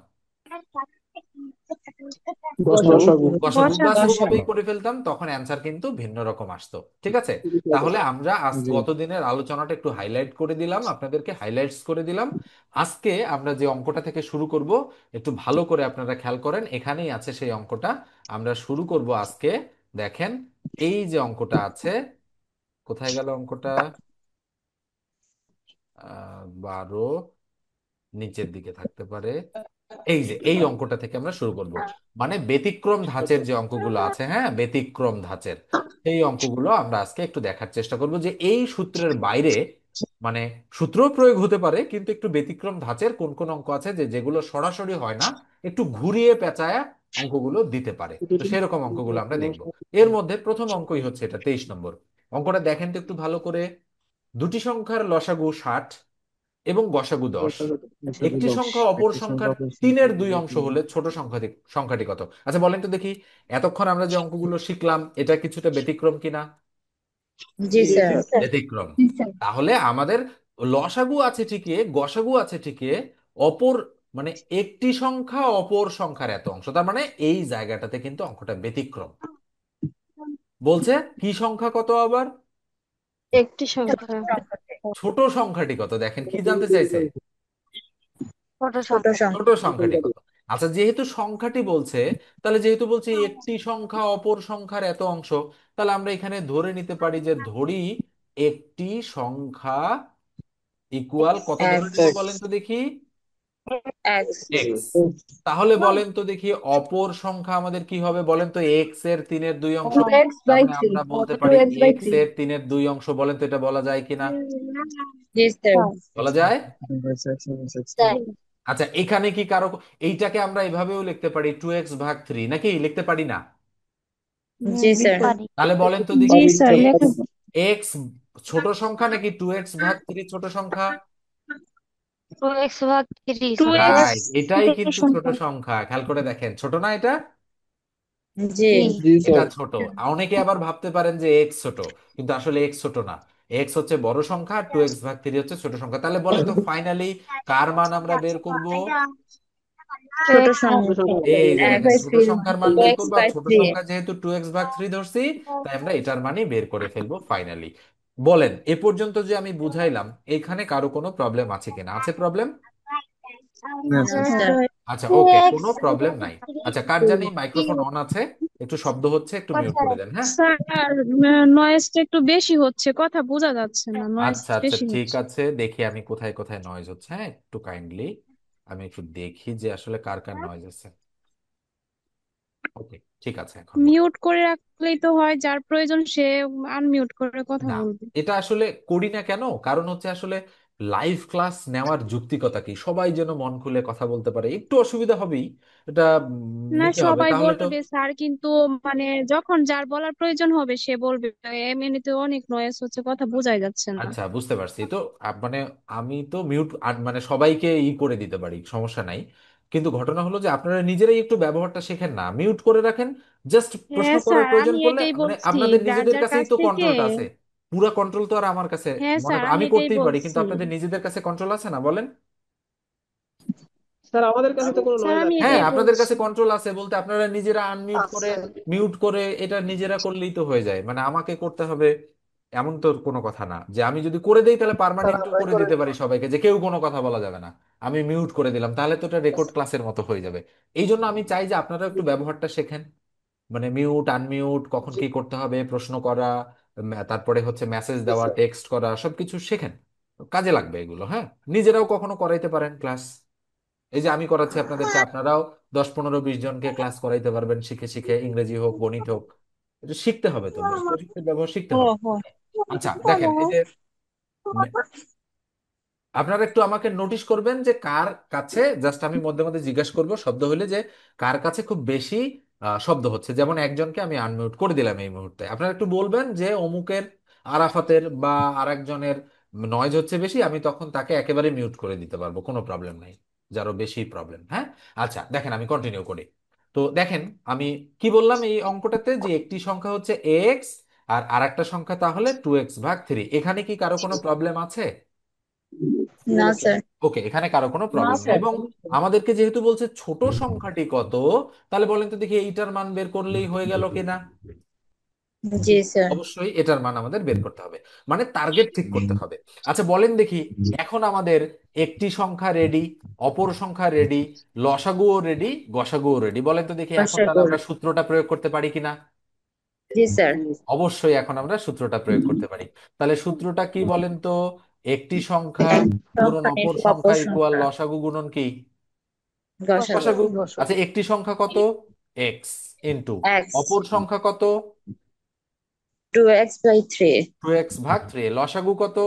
গসাগু। লসাগু। গসাগু। বাস বসাগু। ওভাবেই করে ফেলতাম, তখন অ্যান্সার কিন্তু ভিন্ন রকম আসতো। ঠিক আছে। তাহলে আমরা আজ জি গতদিনের আলোচনাটা একটু হাইলাইট করে দিলাম, আপনাদেরকে হাইলাইটস করে দিলাম। আজকে আমরা যে অঙ্কটা থেকে শুরু করব, একটু ভালো করে আপনারা খেয়াল করেন, এখানেই আছে সেই অঙ্কটা। আমরা শুরু করব আজকে। দেখেন এই যে অঙ্কটা আছে, কোথায় গেল অঙ্কটা? 12 নিচের দিকে থাকতে পারে। এই যে এই অঙ্কটা থেকে আমরা শুরু করব। মানে ব্যতিক্রম ধাঁচের যে অঙ্কগুলো আছে, হ্যাঁ, ব্যতিক্রম ধাঁচের সেই অঙ্কগুলো আমরা আজকে একটু দেখার চেষ্টা করব যে এই সূত্রের বাইরে, মানে সূত্র প্রয়োগ হতে পারে কিন্তু একটু ব্যতিক্রম ধাঁচের কোন কোন অঙ্ক আছে যে যেগুলো সরাসরি হয় না, একটু ঘুরিয়ে পেঁচায়া অঙ্কগুলো দিতে পারে। তো সেরকম অঙ্কগুলো আমরা দেখব। এর মধ্যে প্রথম অঙ্কই হচ্ছে এটা, 23 নম্বর অঙ্কটা। দেখেন তো একটু ভালো করে। দুটি সংখ্যার লসাগু 60 এবং গসাগু 10। গসাগু একটি 10। সংখ্যা অপর একটি সংখ্যা সংখ্যার অপর সংখ্যা 3-এর 2 অংশ হলে ছোট সংখ্যাটি কত? আচ্ছা বলেন তো দেখি, এতক্ষণ আমরা যে অঙ্কগুলো শিখলাম এটা কিছুটা ব্যতিক্রম কিনা? জি স্যার। ব্যতিক্রম। তাহলে আমাদের লসাগু আছে ঠিকই, গসাগু আছে ঠিকই, অপর মানে একটি সংখ্যা অপর সংখ্যার এত অংশ, তার মানে এই জায়গাটাতে কিন্তু অঙ্কটা ব্যতিক্রম। বলছে কি সংখ্যা কত আবার? একটি সংখ্যা। ছোট সংখ্যাটি কত? দেখেন কি জানতে চাইছে, ছোট ছোট সংখ্যা। ছোট সংখ্যা। সংখ্যাটি কত। আচ্ছা, যেহেতু সংখ্যাটি বলছে, তাহলে যেহেতু বলছে একটি সংখ্যা অপর সংখ্যার এত অংশ, তাহলে আমরা এখানে ধরে নিতে পারি যে ধরি একটি সংখ্যা ইকুয়াল কত ধরে এক্স। নিব বলেন তো দেখি, এক্স। এক্স। তাহলে বলেন তো দেখি অপর সংখ্যা আমাদের কি হবে বলেন তো, এক্স এর 3/2 অংশ। টু এক্স তার বাই মানে থ্রি আমরা বলতে টু পারি এক্স বাই এক্স থ্রি এর 3/2 অংশ, বলেন তো এটা বলা যায় কিনা? জি স্যার। বলা যায়। স্যার। আচ্ছা, এখানে কি কারো, এইটাকে আমরা এভাবেও লিখতে পারি 2x/3, নাকি লিখতে পারি না? জি স্যার। পারি। তাহলে বলেন তো জি দেখি, স্যার, এক্স, লেখা এক্স ছোট সংখ্যা নাকি 2x/3 ছোট সংখ্যা? 2x/3 টু ছোট এক্স সংখ্যা। রাইট, এটাই ছোট কিন্তু ছোট সংখ্যা। সংখ্যা। খেয়াল করে দেখেন, ছোট না এটা? জি। জি। জি এটা স্যার। ছোট। অনেকে আবার ভাবতে পারেন যে এক্স ছোট, কিন্তু আসলে এক্স ছোট না। এক্স হচ্ছে বড় সংখ্যা, 2x/3 হচ্ছে ছোট সংখ্যা। তাহলে বলেন তো ফাইনালি কার মান আমরা বের করব? ছোট 2x ছোট সংখ্যা। সংখ্যা। এই যে এক্স দেখেন, বাই ছোট থ্রি সংখ্যার মান টু বের এক্স করবো, আর বাই ছোট থ্রি সংখ্যা যেহেতু 2x/3 ধরছি, তাই আমরা এটার মানই বের করে ফেলবো ফাইনালি। বলেন এ পর্যন্ত যে আমি বুঝাইলাম, এখানে কারো কোনো প্রবলেম আছে কিনা? আছে প্রবলেম? না না স্যার। স্যার। আচ্ছা, ওকে, কোনো প্রবলেম নাই। আচ্ছা, কার জানি মাইক্রোফোন অন আছে, একটু শব্দ হচ্ছে, একটু মিউট করে দেন, হ্যাঁ। স্যার, নয়েজটা একটু বেশি হচ্ছে, কথা বোঝা যাচ্ছে না, নয়েজ আচ্ছা আচ্ছা, বেশি ঠিক হচ্ছে। আছে, দেখি আমি কোথায় কোথায় নয়েজ হচ্ছে, হ্যাঁ একটু কাইন্ডলি আমি একটু দেখি যে আসলে কার কার নয়েজ আছে। ওকে, ঠিক আছে, এখন বল। মিউট করে রাখলেই তো হয়, যার প্রয়োজন সে আনমিউট করে কথা না, বলবে। এটা আসলে করি না কেন, কারণ হচ্ছে আসলে লাইভ ক্লাস নেওয়ার যৌক্তিকতা কি, সবাই যেন মন খুলে কথা বলতে পারে, একটু অসুবিধা হবেই, এটা না, নিতে হবে সবাই তাহলে তো। বলবে স্যার, কিন্তু মানে যখন যার বলার প্রয়োজন হবে সে বলবে। এমনিতে অনেক নয়েজ হচ্ছে, কথা বোঝাই যাচ্ছে না। আচ্ছা, বুঝতে পারছি তো। মানে আমি তো মিউট, মানে সবাইকে করে দিতে পারি, সমস্যা নাই। কিন্তু ঘটনা হলো যে আপনারা নিজেরাই একটু ব্যবহারটা শেখেন না, মিউট করে রাখেন। জাস্ট প্রশ্ন হ্যাঁ করার স্যার, প্রয়োজন আমি পড়লে, এটাই মানে বলছি, আপনাদের যার নিজেদের যার কাছেই কাছ তো থেকে। কন্ট্রোলটা আছে। পুরো কন্ট্রোল তো আর আমার কাছে, হ্যাঁ মনে স্যার, করো আমি আমি এটাই করতেই পারি, কিন্তু বলছি। আপনাদের নিজেদের কাছে কন্ট্রোল আছে না বলেন? স্যার আমাদের কাছে তো কোনো স্যার, নয়েজ আমি আসছে হ্যাঁ, না। এটাই আপনাদের বলছি। কাছে কন্ট্রোল আছে বলতে আপনারা নিজেরা আনমিউট করে, আছে। মিউট করে এটা নিজেরা করলেই তো হয়ে যায়, মানে আমাকে করতে হবে এমন তো কোনো কথা না। যে আমি যদি করে দেই তাহলে স্যার পার্মানেন্ট আমরাই করে করে দিতে দিব। পারি সবাইকে যে কেউ কোনো কথা বলা যাবে না, আমি মিউট করে দিলাম, তাহলে তো এটা রেকর্ড ক্লাসের মতো হয়ে যাবে। এই জন্য আমি চাই যে আপনারা একটু ব্যবহারটা শেখেন, মানে মিউট আনমিউট কখন জি। কি করতে হবে, প্রশ্ন করা, তারপরে হচ্ছে মেসেজ দেওয়া, টেক্সট করা, সবকিছু শেখেন, কাজে লাগবে এগুলো, হ্যাঁ। নিজেরাও কখনো করাইতে পারেন ক্লাস, এই যে আমি করাচ্ছি আপনাদেরকে, আপনারাও 10 15 20 জনকে ক্লাস করাইতে পারবেন, শিখে শিখে, ইংরেজি হোক গণিত হোক, এটা শিখতে হবে তো, প্রযুক্তির ব্যবহার শিখতে ও হবে। হো। আচ্ছা দেখেন, এই যে আপনারা একটু আমাকে নোটিশ করবেন যে কার কাছে, জাস্ট আমি মধ্যে মধ্যে জিজ্ঞাসা করব শব্দ হলে, যে কার কাছে খুব বেশি শব্দ হচ্ছে। যেমন একজনকে আমি আনমিউট করে দিলাম এই মুহূর্তে, আপনারা একটু বলবেন যে অমুকের, আরাফাতের বা আরেকজনের নয়েজ হচ্ছে বেশি, আমি তখন তাকে একেবারে মিউট করে দিতে পারবো, কোনো প্রবলেম নাই, যারও বেশি প্রবলেম, হ্যাঁ। আচ্ছা দেখেন, আমি কন্টিনিউ করি। তো দেখেন, আমি কি বললাম এই অঙ্কটাতে, যে একটি সংখ্যা হচ্ছে এক্স আর আরেকটা সংখ্যা তাহলে 2x/3, এখানে কি কারো কোনো প্রবলেম আছে? না স্যার। ওকে, এখানে কারো কোনো প্রবলেম নেই। এবং আমাদেরকে যেহেতু বলছে ছোট সংখ্যাটি কত, তাহলে বলেন তো দেখি এইটার মান বের করলেই হয়ে গেল কিনা? জি স্যার। অবশ্যই এটার মান আমাদের বের করতে হবে, মানে টার্গেট ঠিক করতে হবে। আচ্ছা বলেন দেখি, এখন আমাদের একটি সংখ্যা রেডি, অপর সংখ্যা রেডি, লসাগুও রেডি, গসাগুও রেডি, বলেন তো দেখি এখন তাহলে রসগোল। আমরা সূত্রটা প্রয়োগ করতে পারি কিনা? জি স্যার। অবশ্যই এখন আমরা সূত্রটা প্রয়োগ করতে পারি। তাহলে সূত্রটা কি বলেন তো, একটি সংখ্যা এক গুণন সংখ্যা অপর অপর সংখ্যা ইকুয়াল সংখ্যা লসাগু গুণন কি? গসাগু। লসাগু। দর্শক। আচ্ছা, একটি সংখ্যা কত? X, into x. অপর সংখ্যা কত? Two x by three 2x/3, লসাগু কত? Two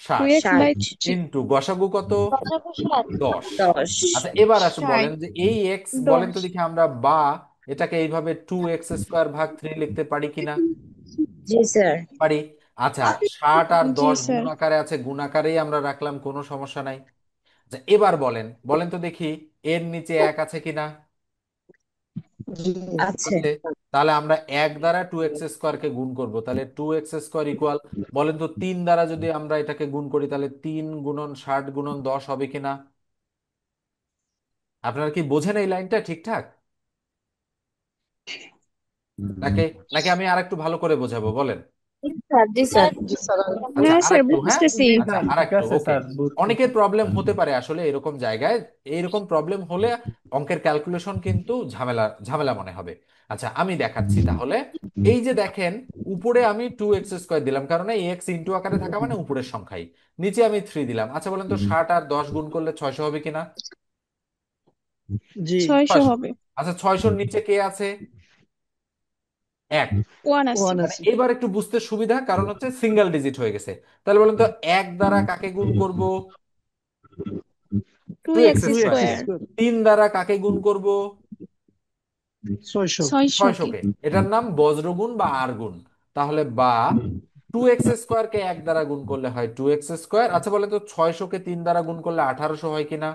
60, x 60। By three into গসাগু কত? 10। 10। আচ্ছা, এবার আসো, বলেন 60। যে এই এক্স, বলেন 10। তো দেখি আমরা বা এটাকে এইভাবে 2x² ভাগ 3 লিখতে পারি কিনা? জি স্যার। পারি। আচ্ছা, 60 আর 10 জি স্যার। গুণ আকারে আছে, গুণ আকারেই আমরা রাখলাম, কোনো সমস্যা নাই। আচ্ছা এবার বলেন, বলেন তো দেখি এর নিচে এক আছে কিনা? জি। আছে। আছে। তাহলে আমরা 1 দ্বারা 2x² কে গুণ করব, তাহলে 2x² ইকুয়াল, বলেন তো 3 দ্বারা যদি আমরা এটাকে গুণ করি, তাহলে 3 × 60 × 10 হবে কিনা? আপনারা কি বোঝেন এই লাইনটা ঠিকঠাক, নাকি নাকি আমি আরেকটু ভালো করে বোঝাবো বলেন? স্যার জি স্যার জি স্যার আচ্ছা হ্যাঁ স্যার আরেকটু, হ্যাঁ, বুঝতেছি। আচ্ছা ঠিক আরেকটু, আছে ওকে। স্যার বুঝছি। অনেকের প্রবলেম হতে পারে আসলে এরকম জায়গায়, এইরকম প্রবলেম হলে অঙ্কের ক্যালকুলেশন কিন্তু ঝামেলা ঝামেলা মনে হবে। আচ্ছা আমি দেখাচ্ছি তাহলে। এই যে দেখেন, উপরে আমি 2x² দিলাম, কারণ এই এক্স ইন্টু আকারে থাকা মানে উপরের সংখ্যাই। নিচে আমি 3 দিলাম। আচ্ছা বলেন তো 60 আর 10 গুণ করলে 600 হবে কিনা? জি 600 600। হবে। আচ্ছা 600-র নিচে কে আছে? 1। ওয়ান আছে। ওয়ান মানে আছে। এবার একটু বুঝতে সুবিধা, কারণ হচ্ছে সিঙ্গেল ডিজিট হয়ে গেছে। তাহলে বলেন তো 1 দ্বারা কাকে গুণ করব? Two two x x two x square. Square. Square 3 দ্বারা কাকে গুণ করব? 600। 600 কে। 600-কে। এটার নাম বজ্রগুণ বা আর গুণ। তাহলে বা 2x² কে 1 দ্বারা গুণ করলে হয় 2x²। আচ্ছা বলেন তো 600-কে 3 দ্বারা গুণ করলে 1800 হয় কিনা?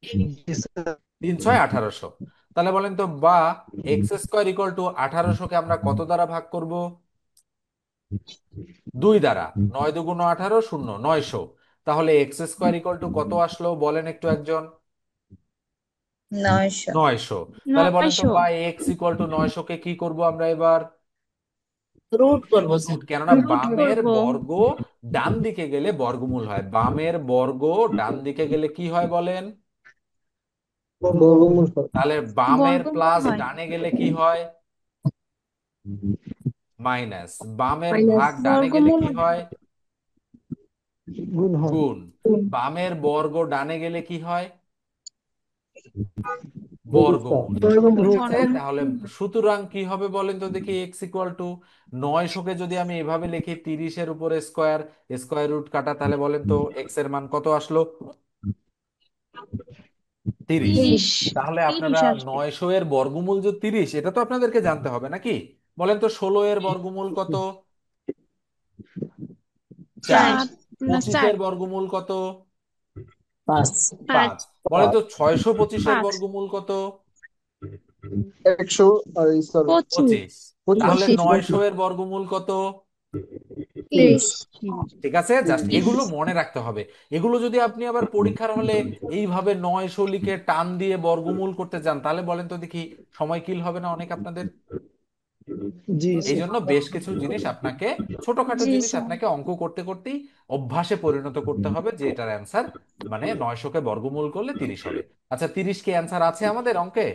জি স্যার। 3 6 1800। তাহলে বলেন তো বা x² = 1800-কে আমরা কত দ্বারা ভাগ করব? 2 দ্বারা। 9 2 18, 0, 900। তাহলে x² কত আসলো বলেন একটু একজন? 900 900। তাহলে বলেন তো 900 বা x = 900-কে কি করব আমরা এবার? রুট করব স্যার। রুট, কেননা রুট বামের করব। বর্গ ডান দিকে গেলে বর্গমূল হয়। বামের বর্গ ডান দিকে গেলে কি হয় বলেন? বর্গমূল হয়। তাহলে বামের বর্গমূল প্লাস হয়। ডানে গেলে কি হয়? মাইনাস। বামের মাইনাস ভাগ ডানে গেলে বর্গমূল কি হবে। হয়? গুণ হয়। গুণ। বামের বর্গ ডানে গেলে কি হয়? Root sir. বর্গমূল। বর্গমূল ঠিক আছে, স্যার। বর্গমূল। তাহলে সুতরাং কি হবে বলেন তো দেখি? x = 900-কে যদি আমি এভাবে লিখি 30-এর উপরে স্কোয়ার, স্কোয়ার রুট কাটা, তাহলে বলেন তো এক্স এর মান কত আসলো? 30। 30। তাহলে 30 আপনারা আসবে। 900-এর বর্গমূল যে 30, এটা তো আপনাদেরকে জানতে হবে নাকি? বলেন তো 16-এর বর্গমূল কত? 4। 7 না 4। 25-এর বর্গমূল কত? 5 5। 5। বলেন তো 625-এর 5। বর্গমূল কত? 100 আর স্যার 25। 25। তাহলে 25। 900-এর বর্গমূল কত? 30 ঠিক আছে, জাস্ট এগুলো মনে রাখতে হবে। এগুলো যদি আপনি আবার পরীক্ষার হলে এইভাবে 900 লিখে টান দিয়ে বর্গমূল করতে যান, তাহলে বলেন তো দেখি সময় কিল হবে না অনেক আপনাদের? জি এই স্যার। জন্য বেশ কিছু জিনিস আপনাকে, ছোটখাটো জি জিনিস স্যার। আপনাকে অঙ্ক করতে করতেই অভ্যাসে পরিণত করতে হবে, যে এটার অ্যান্সার মানে 900-কে বর্গমূল করলে 30 হবে। আচ্ছা 30 কি অ্যান্সার আছে আমাদের অঙ্কে?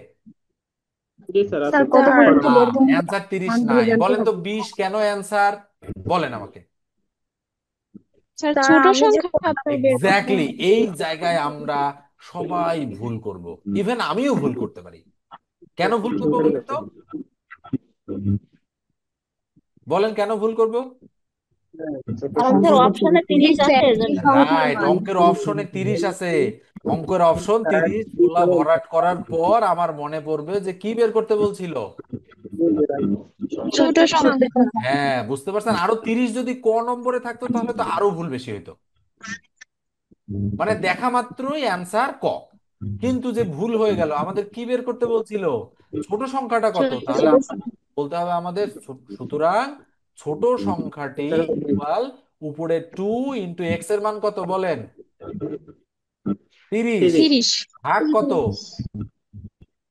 জি স্যার আছে। স্যার কত স্যার করে না, বর্গমূল অ্যান্সার 30 মান গুলো নাই। জানতে বলেন তো হবে। 20 কেন অ্যান্সার? বলেন আমাকে। স্যার স্যার ছোট আমি যে সংখ্যা তো বের করতে এক্স্যাক্টলি, হবে। এই জায়গায় আমরা সবাই ভুল করব। ইভেন আমিও ভুল করতে পারি। কেন ভুল করবো বলেন তো? বলেন কেন ভুল করব? কারণ স্যার অপশনে 30 আছে এজন্য রাইট, অঙ্কের অপশনে 30 আছে। অঙ্কের অপশন 30 গোলা ভরাট করার পর আমার মনে পড়বে যে কি বের করতে বলছিল। ছোট ছোট সংখ্যা। সংখ্যা। হ্যাঁ, বুঝতে পারছেন? আরো 30 যদি ক নম্বরে থাকতো তাহলে তো আরো ভুল বেশি হইতো। মানে দেখা মাত্রই অ্যান্সার ক। কিন্তু যে ভুল হয়ে গেল, আমাদের কি বের করতে বলছিল? ছোট সংখ্যাটা কত? তাহলে আমরা বলতে হবে আমাদের সুতরাং ছোট সংখ্যাটি ইকুয়াল উপরে 2 × এক্স এর মান কত বলেন? 30। 30 ভাগ কত?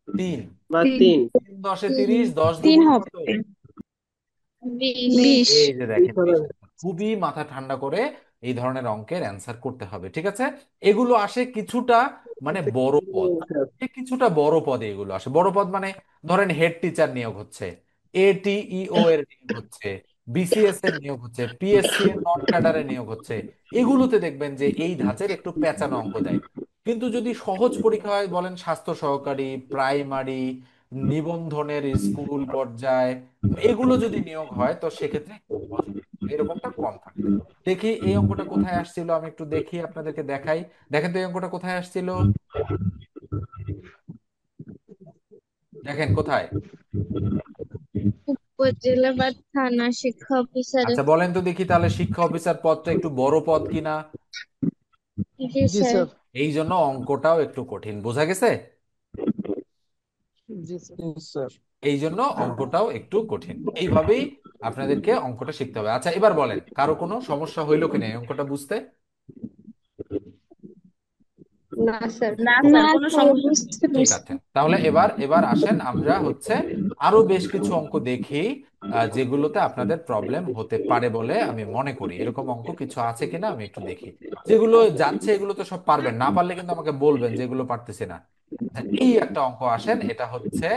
3। বা 3। 3 10 এ 30, 10 3 দুগুণ হবে। কত? 20। এই যে দেখেন, খুবই মাথা ঠান্ডা করে এই ধরনের অঙ্কের অ্যান্সার করতে হবে। ঠিক আছে, এগুলো আসে কিছুটা মানে বড় পদ। কিছুটা বড় পদে এগুলো আসে। বড় পদ মানে ধরেন হেড টিচার নিয়োগ হচ্ছে, এটিইও এর নিয়োগ হচ্ছে, বিসিএস এর নিয়োগ হচ্ছে, পিএসসি এর নন ক্যাডারে নিয়োগ হচ্ছে। এগুলোতে দেখবেন যে এই ধাঁচের একটু পেঁচানো অঙ্ক দেয়। কিন্তু যদি সহজ পরীক্ষা হয়, বলেন স্বাস্থ্য সহকারী, প্রাইমারি, নিবন্ধনের স্কুল পর্যায়ে, এগুলো যদি নিয়োগ হয় তো সেক্ষেত্রে একটু সহজ হবে। এরকমটা কম থাকবে। দেখি এই অঙ্কটা কোথায় আসছিল, আমি একটু দেখি আপনাদেরকে দেখাই। দেখেন তো এই অঙ্কটা কোথায় আসছিল, দেখেন কোথায়। উপজেলা বা থানা শিক্ষা অফিসারে। আচ্ছা বলেন তো দেখি তাহলে শিক্ষা অফিসার পদটা একটু বড় পদ কিনা? জি জি স্যার। স্যার। এই জন্য অঙ্কটাও একটু কঠিন, বোঝা গেছে? জি স্যার। এই জন্য অঙ্কটাও একটু কঠিন। এইভাবেই আপনাদেরকে অঙ্কটা শিখতে হবে। আচ্ছা এবার বলেন, কারো কোনো সমস্যা হইলো কিনা এই অঙ্কটা বুঝতে? না স্যার। না না স্যার কোনো স্যার সমস্যা নেই। বুঝতে ঠিক পারছি। আছে, তাহলে এবার এবার আসেন আমরা হচ্ছে আরো বেশ কিছু অঙ্ক দেখি। যেগুলোতে আপনাদের প্রবলেম হতে পারে বলে আমি মনে করি। এরকম অঙ্ক কিছু আছে কিনা আমি একটু দেখি। যেগুলো যাচ্ছে এগুলো তো সব পারবেন, না পারলে কিন্তু আমাকে বলবেন যেগুলো পারতেছি না। আচ্ছা, এই একটা অঙ্ক আসেন, এটা হচ্ছে,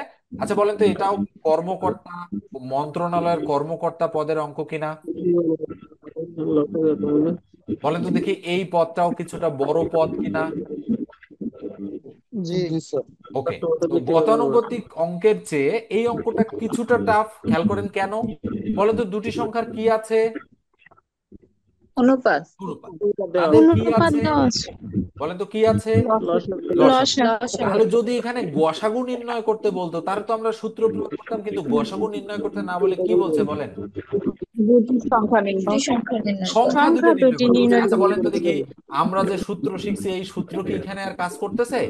আচ্ছা বলেন তো এটাও কর্মকর্তা, মন্ত্রণালয়ের কর্মকর্তা পদের অঙ্ক কিনা? বলেন তো দেখি এই পদটাও কিছুটা বড় পদ কিনা? জি জি স্যার। ওকে। তো গতানুগতিক অঙ্কের চেয়ে এই অঙ্কটা কিছুটা টাফ, খেয়াল করেন কেন। বলেন তো দুটি সংখ্যার কি আছে? অনুপাত, অনুপাত। তাদের কি অনুপাত আছে? 10, বলেন তো কি আছে? লসাগু। লসা। তাহলে যদি এখানে গসাগু নির্ণয় করতে বলতো তাহলে তো আমরা সূত্র প্রয়োগ করতাম, কিন্তু গসাগু নির্ণয় করতে না বলে কি বলছে বলেন? দুটি সংখ্যা নির্ণয় করা। সংখ্যা দুটো সংখ্যা নির্ণয় দুটি করতে বলছে। নির্ণয় আচ্ছা করতে বলেন তো বলছে। দেখি আমরা যে সূত্র শিখছি এই সূত্র কি এখানে আর কাজ করতেছে?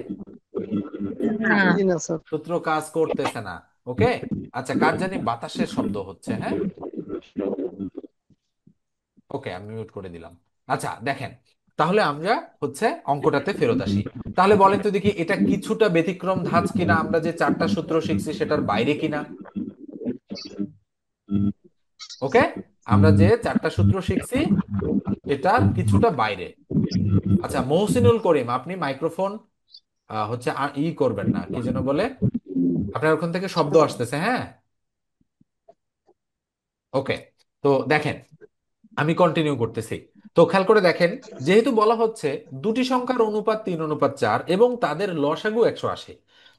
না, জি না স্যার। সূত্র কাজ করতেছে না। ওকে। আচ্ছা, কার জানি বাতাসের শব্দ হচ্ছে, হ্যাঁ। ওকে, আমি মিউট করে দিলাম। আচ্ছা দেখেন, তাহলে আমরা হচ্ছে অঙ্কটাতে ফেরত আসি। তাহলে বলেন তো দেখি এটা কিছুটা ব্যতিক্রম ধাঁচ কিনা, আমরা যে চারটা সূত্র শিখছি সেটার বাইরে কিনা। ওকে, আমরা যে চারটা সূত্র শিখছি এটার কিছুটা বাইরে। আচ্ছা মহসিনুল করিম, আপনি মাইক্রোফোন হচ্ছে করবেন না, কি যেন বলে, আপনার ওখান থেকে শব্দ আসতেছে, হ্যাঁ। ওকে। তো দেখেন, আমি কন্টিনিউ করতেছি। তো খেয়াল করে দেখেন, যেহেতু বলা হচ্ছে দুটি সংখ্যার অনুপাত 3:4 এবং তাদের লসাগু 180,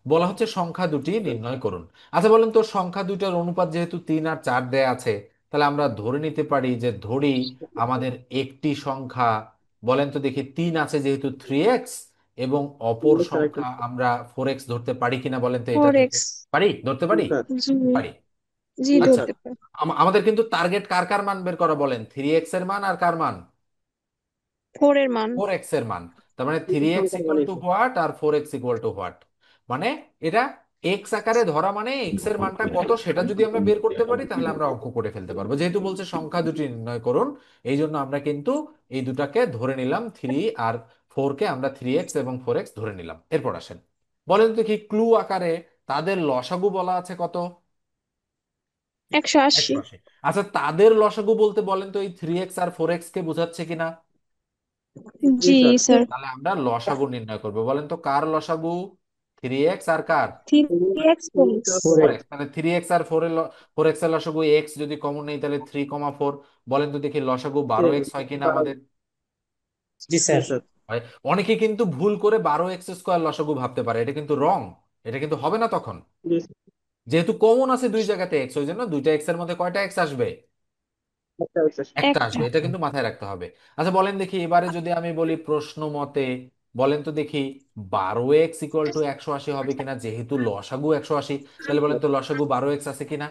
বলা হচ্ছে সংখ্যা দুটি নির্ণয় করুন। আচ্ছা বলেন তো সংখ্যা দুইটার অনুপাত যেহেতু 3 আর 4 দেয়া আছে, তাহলে আমরা ধরে নিতে পারি যে ধরি আমাদের একটি সংখ্যা, বলেন তো দেখি 3 আছে যেহেতু 3x, এবং অপর সংখ্যা আমরা 4x ধরতে পারি কিনা বলেন তো এটা ফোর থেকে? এক্স পারি, ধরতে পারি? জি, পারি। জি আচ্ছা, ধরতে পারি। আমাদের কিন্তু টার্গেট কার কার মান বের করা বলেন? 3x এর মান আর কার মান? 4 এর মান। 4x এর মান। তার মানে 3x equal to what are 4x equal to what, মানে এটা এক্স আকারে ধরা, মানে এক্স এর মানটা কত সেটা যদি আমরা বের করতে পারি তাহলে আমরা অঙ্ক করে ফেলতে পারবো। যেহেতু বলছে সংখ্যা দুটি নির্ণয় করুন, এই জন্য আমরা কিন্তু এই দুটাকে ধরে নিলাম, 3 আর 4 কে আমরা 3x এবং 4x ধরে নিলাম। এরপর আসেন, বলেন তো কি ক্লু আকারে তাদের লসাগু বলা আছে কত? 180। 180। আচ্ছা তাদের লসাগু বলতে বলেন তো এই 3x আর 4x কে বোঝাচ্ছে কিনা? জি স্যার। তাহলে আমরা লসাগু নির্ণয় করবো। বলেন তো কার লসাগু? 3x আর কার? 3x 4x। 4x। তাহলে 3x আর 4x এর লসাগু x যদি কমন নেই তাহলে 3,4। বলেন তো দেখি লসাগু 12x হয় কিনা আমাদের? জি স্যার। হয়। অনেকে কিন্তু ভুল করে 12x² লসাগু ভাবতে পারে, এটা কিন্তু রং, এটা কিন্তু হবে না তখন। যেহেতু কমন আছে দুই জায়গাতে x, ওই জন্য দুইটা x এর মধ্যে কয়টা x আসবে? একটা একটা। আসবে, এটা কিন্তু মাথায় রাখতে হবে। আচ্ছা বলেন দেখি এবারে যদি আমি বলি প্রশ্ন মতে, বলেন তো দেখি 12x ইকুয়াল টু 180 হবে কিনা, যেহেতু লসাগু 180, তাহলে বলেন তো লসাগু 12x আছে কিনা?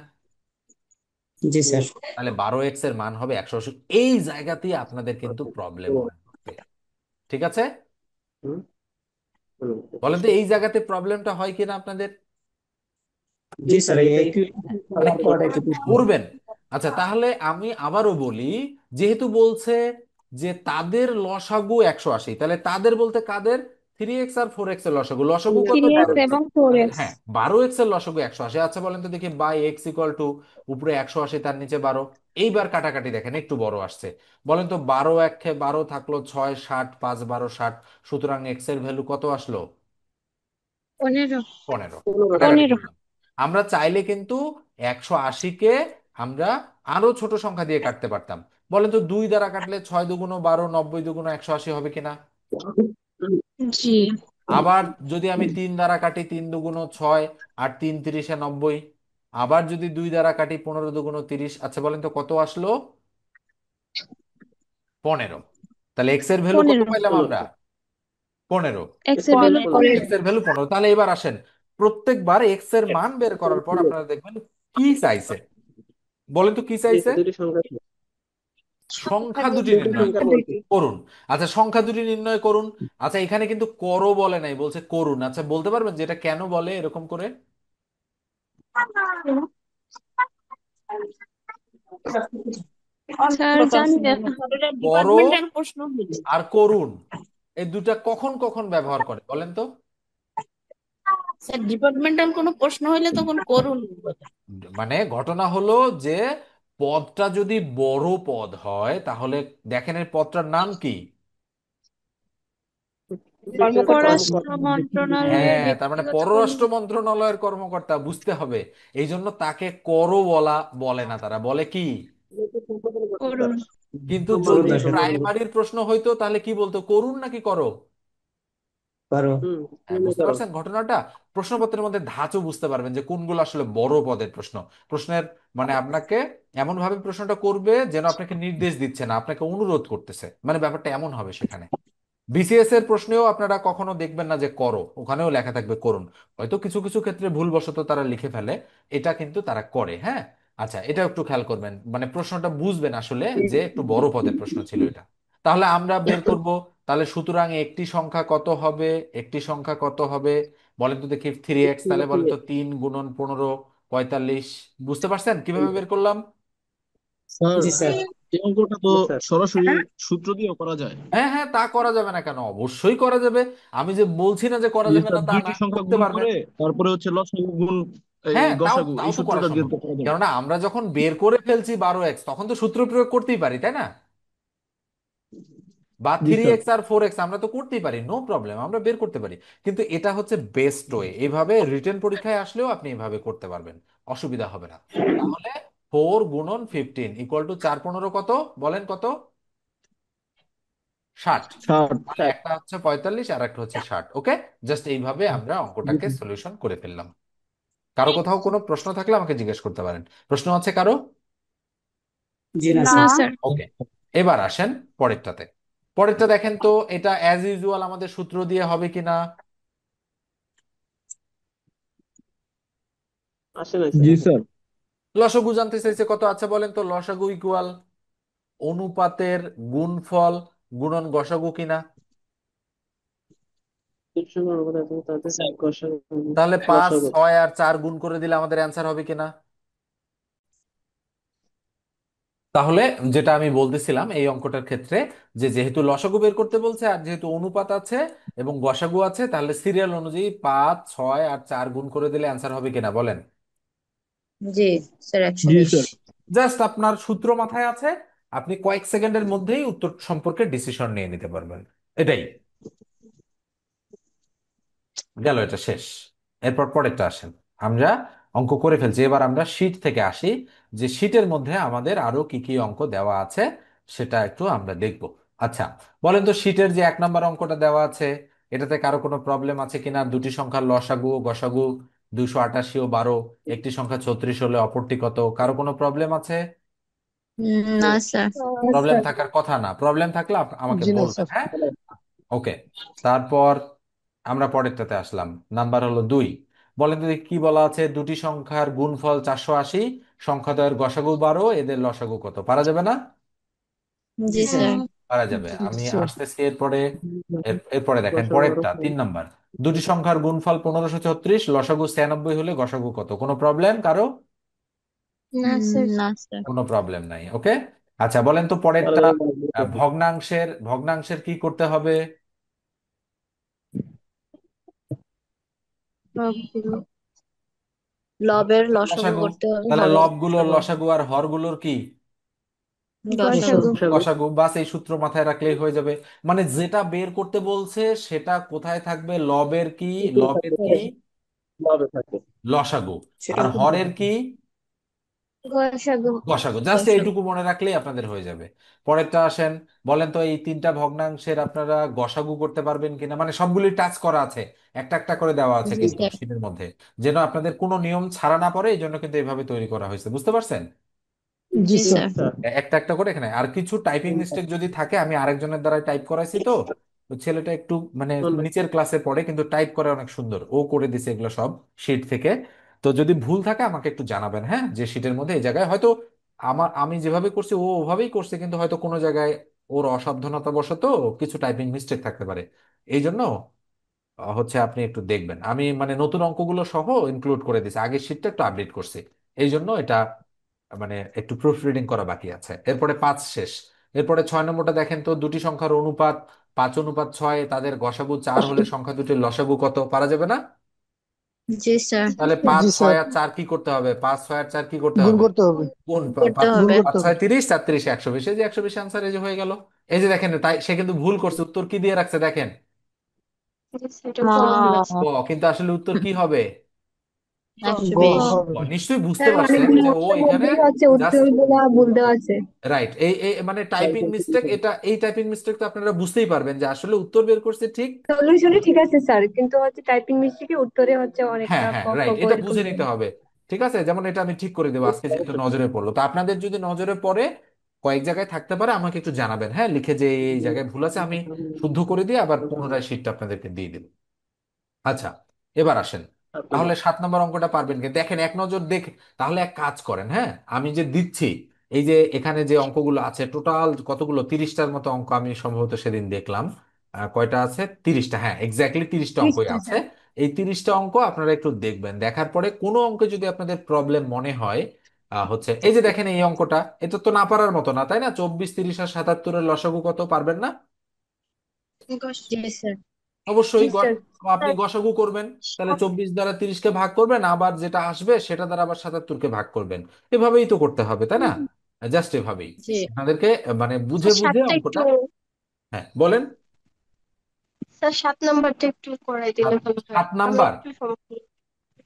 জি স্যার। তাহলে 12x এর মান হবে 180। এই জায়গাতেই আপনাদের কিন্তু প্রবলেম হয় বুঝতে। ঠিক আছে, বলেন তো এই জায়গাতে প্রবলেমটা হয় কিনা আপনাদের? জি স্যার, এই মানে হওয়ার পরে কিভাবে একটু করবেন? আচ্ছা তাহলে আমি আবারও বলি, যেহেতু বলছে যে তাদের লসাগু 180, তাহলে তাদের বলতে কাদের? 3x আর 4x এর লসাগু। লসাগু কত? 3x 12x। এবং তাহলে 4x। হ্যাঁ 12x এর লসাগু 180। আচ্ছা বলেন তো দেখি বাই এক্স ইকুয়াল টু উপরে 180 তার নিচে 12। এইবার কাটাকাটি দেখেন একটু বড় আসছে। বলেন তো 12 একে 12 থাকলো, 6 60, 5 12 60, সুতরাং এক্স এর ভ্যালু কত আসলো? 15। 15। কাটাকাটি 15। করলাম। আমরা চাইলে কিন্তু 180-কে আমরা আরো ছোট সংখ্যা দিয়ে কাটতে পারতাম। বলেন তো 2 দ্বারা কাটলে 6 দুগুণ 12, 90 দুগুণ 180 হবে কিনা? জি। আবার যদি আমি 3 দ্বারা কাটি, 3 দুগুণ 6, আর 3 3-এ 90। আবার যদি 2 দ্বারা কাটি, 15 দুগুণ 30। আচ্ছা বলেন তো কত আসলো? 15। তাহলে এক্স এর ভ্যালু কত 15। পাইলাম আমরা? 15। x এর ভ্যালু 15। এক্স এর ভ্যালু 15। তাহলে এবার আসেন, প্রত্যেকবার এক্স এর মান বের করার পর আপনারা দেখবেন কি চাইছে। বলেন তো কি চাইছে? সংখ্যা দুটি নির্ণয় করুন। আচ্ছা সংখ্যা দুটি নির্ণয় করুন। আচ্ছা এখানে কিন্তু করো বলে নাই, বলছে করুন। আচ্ছা বলতে পারবেন যেটা কেন বলে এরকম করে? স্যার জানি না। করো আর করুন এই দুটা কখন কখন ব্যবহার করে বলেন তো? স্যার ডিপার্টমেন্টাল কোনো প্রশ্ন হইলে তখন করুন বলে। মানে ঘটনা হলো যে পদটা যদি বড় পদ হয় তাহলে দেখেন এই পদটার নাম কি। পররাষ্ট্র মন্ত্রণালয়ের হ্যাঁ, তার মানে ব্যক্তিগত পররাষ্ট্র মন্ত্রণালয়ের কর্মকর্তা, বুঝতে হবে। এই জন্য তাকে করও বলে না, তারা বলে কি। করুন। কিন্তু করুন যদি না স্যার, প্রাইমারির প্রশ্ন হইতো তাহলে কি বলতো, করুন নাকি করো। করো। হ্যাঁ, বুঝতে পারছেন ঘটনাটা। প্রশ্নপত্রের মধ্যে ধাঁচও বুঝতে পারবেন যে কোনগুলো আসলে বড় পদের প্রশ্ন। প্রশ্নের মানে আপনাকে এমন ভাবে প্রশ্নটা করবে যেন আপনাকে নির্দেশ দিচ্ছে না, আপনাকে অনুরোধ করতেছে, মানে ব্যাপারটা এমন হবে সেখানে। বিসিএস এর প্রশ্নেও আপনারা কখনো দেখবেন না যে করো, ওখানেও লেখা থাকবে করুন। হয়তো কিছু কিছু ক্ষেত্রে ভুলবশত তারা লিখে ফেলে, এটা কিন্তু তারা করে। হ্যাঁ, আচ্ছা, এটা একটু খেয়াল করবেন, মানে প্রশ্নটা বুঝবেন আসলে যে একটু বড় পদের প্রশ্ন ছিল এটা। তাহলে আমরা বের করব। তাহলে সুতরাং একটি সংখ্যা কত হবে, একটি সংখ্যা কত হবে, বলেন তো দেখি। 3x, তাহলে বলেন তো 3 × 15 45। বুঝতে পারছেন কিভাবে বের করলাম? স্যার জি স্যার। এই অঙ্কটা তো জি স্যার। সরাসরি সূত্র দিয়েও করা যায়। হ্যাঁ হ্যাঁ, তা করা যাবে না কেন, অবশ্যই করা যাবে। আমি যে বলছি না যে করা যে যাবে না স্যার তা না, দুইটি সংখ্যা করতে গুণ পারবেন। করে তারপরে হচ্ছে লসাগু গুণ এই হ্যাঁ, তাও গসাগু তাও এই তো করা সূত্রটা দিয়ে সম্ভব। তো করা যাবে। কেননা আমরা যখন বের করে ফেলছি 12x, তখন তো সূত্র প্রয়োগ করতেই পারি, তাই না? বা জি থ্রি স্যার। এক্স আর 4x আমরা তো করতেই পারি, নো প্রবলেম, আমরা বের করতে পারি। কিন্তু এটা হচ্ছে বেস্ট ওয়ে, এইভাবে রিটেন পরীক্ষায় আসলেও আপনি এইভাবে করতে পারবেন, অসুবিধা হবে না। তাহলে 4 × 15 = 4×15 কত, বলেন কত? 60। 60। মানে একটা হচ্ছে 45 আর একটা হচ্ছে 60। ওকে, জাস্ট এইভাবে আমরা অঙ্কটাকে সলিউশন করে ফেললাম। কারো কোথাও কোনো প্রশ্ন থাকলে আমাকে জিজ্ঞেস করতে পারেন। প্রশ্ন আছে কারো? জি না না স্যার। স্যার। ওকে, এবার আসেন পরেরটাতে। পরেরটা দেখেন তো, এটা অ্যাজ ইউজুয়াল আমাদের সূত্র দিয়ে হবে কিনা। আসে নাই স্যার। জি স্যার। লসাগু জানতে চাইছে কত, আচ্ছা বলেন তো লসাগু ইকুয়াল অনুপাতের গুণফল গুণন গসাগু কিনা। তাহলে 5 6 আর 4 গুণ করে দিলে আমাদের অ্যান্সার হবে কিনা। তাহলে যেটা আমি বলতেছিলাম এই অঙ্কটার ক্ষেত্রে, যে যেহেতু লসাগু বের করতে বলছে আর যেহেতু অনুপাত আছে এবং গসাগু আছে, তাহলে সিরিয়াল অনুযায়ী 5 6 আর 4 গুণ করে দিলে অ্যান্সার হবে কিনা বলেন। জি স্যার, জি 120। স্যার। জাস্ট আপনার সূত্র মাথায় আছে, আপনি কয়েক সেকেন্ডের মধ্যেই উত্তর সম্পর্কে ডিসিশন নিয়ে নিতে পারবেন। এটাই গেল, এটা শেষ। এরপর পরেরটা আসেন। আমরা অঙ্ক করে ফেলছি, এবার আমরা শীট থেকে আসি, যে শীটের মধ্যে আমাদের আরো কি কি অঙ্ক দেওয়া আছে সেটা একটু আমরা দেখব। আচ্ছা, বলেন তো শীটের যে 1 নম্বর অঙ্কটা দেওয়া আছে, এটাতে কারো কোনো প্রবলেম আছে কিনা। দুটি সংখ্যার লসাগু ও গসাগু 288 ও 12, একটি সংখ্যা 36 হলে অপরটি কত, কারো কোনো প্রবলেম আছে? না স্যার। প্রবলেম থাকার কথা না, প্রবলেম থাকলে আমাকে জি না বলবেন, স্যার। হ্যাঁ। ওকে, তারপর আমরা পরেরটাতে আসলাম, নাম্বার হলো 2। বলেন তো দেখি কি বলা আছে, দুটি সংখ্যার গুণফল 480, সংখ্যাদ্বয়ের গসাগু 12, এদের লসাগু কত, পারা যাবে না? জি স্যার। পারা যাবে, জি আমি স্যার। আসতেছি এরপরে। এরপরে দেখেন পরেরটা 3 নাম্বার। দুটি সংখ্যার গুণফল 1536, লসাগু 96 হলে গসাগু কত, কোনো প্রবলেম কারো? না স্যার। না স্যার। কোনো প্রবলেম নাই, ওকে। আচ্ছা, বলেন তো পরেরটা, ভগ্নাংশের ভগ্নাংশের কি করতে হবে। সবগুলো। লবের লসাগু লসাগু, করতে হবে, তাহলে হরের লবগুলোর লসাগু আর হরগুলোর কি গসাগু। গসাগু। গসাগু। বাস, এই সূত্র মাথায় রাখলেই হয়ে যাবে। মানে যেটা বের করতে বলছে সেটা কোথায় থাকবে, লবের কি, লবের কি ভাবে থাকে। লসাগু, সেটা আর হরের কি গসাগু। গসাগু। জাস্ট গসাগু। এইটুকু মনে রাখলেই আপনাদের হয়ে যাবে। পরেরটা আসেন, বলেন তো এই 3টা ভগ্নাংশের আপনারা গসাগু করতে পারবেন কিনা, মানে সবগুলি টাচ করা আছে, একটা একটা করে দেওয়া আছে জি কিন্তু স্যার। শীটের মধ্যে, যেন আপনাদের কোনো নিয়ম ছাড়া না পড়ে, এই জন্য কিন্তু এইভাবে তৈরি করা হয়েছে, বুঝতে পারছেন। জি জি স্যার। স্যার। একটা একটা করে এখানে, আর কিছু টাইপিং মিস্টেক যদি থাকে, আমি আরেকজনের দ্বারা টাইপ করাইছি তো, ওই ছেলেটা একটু মানে নিচের ক্লাসে পড়ে কিন্তু টাইপ করে অনেক সুন্দর, ও করে দিছে এগুলো সব শিট থেকে। তো যদি ভুল থাকে আমাকে একটু জানাবেন, হ্যাঁ, যে শিটের মধ্যে এই জায়গায় হয়তো আমি যেভাবে করছি ও ওভাবেই করছে, কিন্তু হয়তো কোনো জায়গায় ওর অসাবধানতা বশত কিছু টাইপিং মিস্টেক থাকতে পারে। এই জন্য হচ্ছে আপনি একটু দেখবেন, আমি মানে নতুন অঙ্কগুলো সহ ইনক্লুড করে দিছি, আগের শিটটা একটু আপডেট করছি, এই জন্য এটা মানে একটু প্রুফ রিডিং করা বাকি আছে। এরপরে 5 শেষ। এরপরে 6 নম্বরটা দেখেন তো, দুটি সংখ্যার অনুপাত 5 অনুপাত 6, তাদের গসাগু 4 হলে সংখ্যা দুটির লসাগু কত, পারা যাবে না। জি স্যার। তাহলে পাঁচ জি ছয় স্যার, আর চার কি করতে হবে? 5 6 আর 4 কি করতে গুণ হবে? করতে হবে। গুণ করতে গুণ হবে। করতে পাঁচ হবে। ছয় 30, 4 30 120, এই যে 120 আনসার, এই যে হয়ে গেল। এই যে দেখেন, তাই সে কিন্তু ভুল করছে, উত্তর কি দিয়ে রাখছে দেখেন, এটা ক ও, ক, কিন্তু আসলে উত্তর কি হবে? গ 120। হবে। নিশ্চয়ই বুঝতে স্যার পারছেন অনেকগুলো যে ও অপশন এখানে মধ্যেই হচ্ছে জাস্ট উত্তরগুলো ভুল দেওয়া আছে। রাইট, এই এই মানে টাইপিং মিস্টেক, এটা এই টাইপিং মিস্টেক তো আপনারা বুঝতেই পারবেন যে আসলে উত্তর বের করছে ঠিক। সলিউশনে ঠিক আছে স্যার, কিন্তু হচ্ছে টাইপিং মিস্টেকে উত্তরে হচ্ছে হ্যাঁ অনেকটা ক হ্যাঁ খ রাইট, গ এটা এরকম বুঝে দেয়। নিতে হবে। ঠিক আছে, যেমন এটা আমি ঠিক করে দেবো আজকে, যেহেতু নজরে পড়লো, তো আপনাদের যদি নজরে পড়ে কয়েক জায়গায় থাকতে পারে, আমাকে একটু জানাবেন, হ্যাঁ, লিখে যে এই জায়গায় ভুল আছে, আমি শুদ্ধ করে দিয়ে আবার পুনরায় শীটটা আপনাদেরকে দিয়ে দেবো। আচ্ছা, এবার আসেন, তাহলে 7 নম্বর অঙ্কটা পারবেন কি দেখেন, এক নজর দেখ। তাহলে এক কাজ করেন, হ্যাঁ, আমি যে দিচ্ছি, এই যে এখানে যে অঙ্কগুলো আছে, টোটাল কতগুলো, 30টার মতো অঙ্ক আমি সম্ভবত সেদিন দেখলাম। কয়টা আছে? 30টা, হ্যাঁ, এক্স্যাক্টলি 30টা অঙ্কই ত্রিশটা আছে। স্যার। এই 30টা অঙ্ক আপনারা একটু দেখবেন, দেখার পরে কোনো অঙ্কে যদি আপনাদের প্রবলেম মনে হয়, হচ্ছে এই যে দেখেন এই অঙ্কটা, এটা তো না পারার মতো না, তাই না? 24 30 আর 77-এর লসাগু কত, পারবেন না? জি স্যার। জি অবশ্যই স্যার। আপনি গসাগু করবেন, তাহলে 24 দ্বারা 30কে ভাগ করবেন, আবার যেটা আসবে সেটা দ্বারা আবার 77কে ভাগ করবেন। এভাবেই তো করতে হবে, তাই না? জাস্ট এভাবেই জি আপনাদেরকে মানে বুঝে স্যার বুঝে সাতটা একটু অঙ্কটা। হ্যাঁ বলেন। স্যার 7 নাম্বারটা একটু করাই দিলে সাত ভালো হয়, সাত আমি নাম্বার একটু সমস্যা।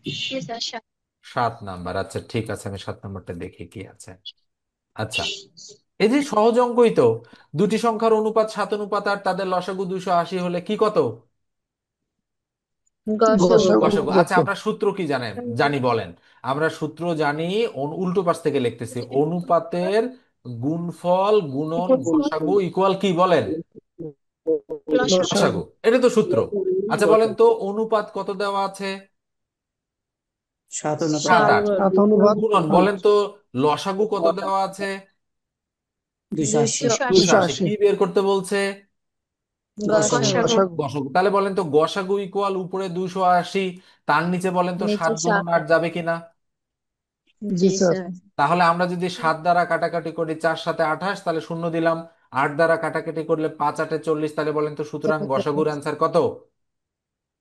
জি স্যার 7। 7 নাম্বার, আচ্ছা ঠিক আছে, আমি 7 নাম্বারটা দেখি কি আছে। আচ্ছা, এই যে সহজ অঙ্কই তো, দুটি সংখ্যার অনুপাত 7 অনুপাত 8, তাদের লসাগু 280 হলে কি কত? গসাগু। গসাগু দশক। আচ্ছা, কত? আমরা সূত্র কি জানেন, জানি বলেন। আমরা সূত্র জানি, উল্টো পাশ থেকে লিখতেছি, অনুপাতের গুণফল গুণন গসাগু ইকুয়াল কি বলেন? লসাগু। গসাগু, এটা তো সূত্র। আচ্ছা বলেন তো, অনুপাত কত দেওয়া আছে? 7 অনুপাত 7 সাত। 8। 7 অনুপাত গুণন 8। বলেন তো, লসাগু কত দেওয়া আছে? 280। 280। 280। 280। কি বের করতে বলছে? গসাগু। গসাগু। গসাগু। গসাগু। তাহলে বলেন তো, গসাগু ইকুয়াল উপরে 280, তার নিচে বলেন তো নিচে 7 গুণন 8 7। যাবে কিনা? জি জি স্যার। স্যার। তাহলে আমরা যদি 7 দ্বারা কাটাকাটি করি, 4 7 28, তাহলে শূন্য দিলাম। 8 দ্বারা কাটাকাটি করলে 5 8 40, তাহলে বলেন তো সুতরাং গসাগুর অ্যান্সার কত?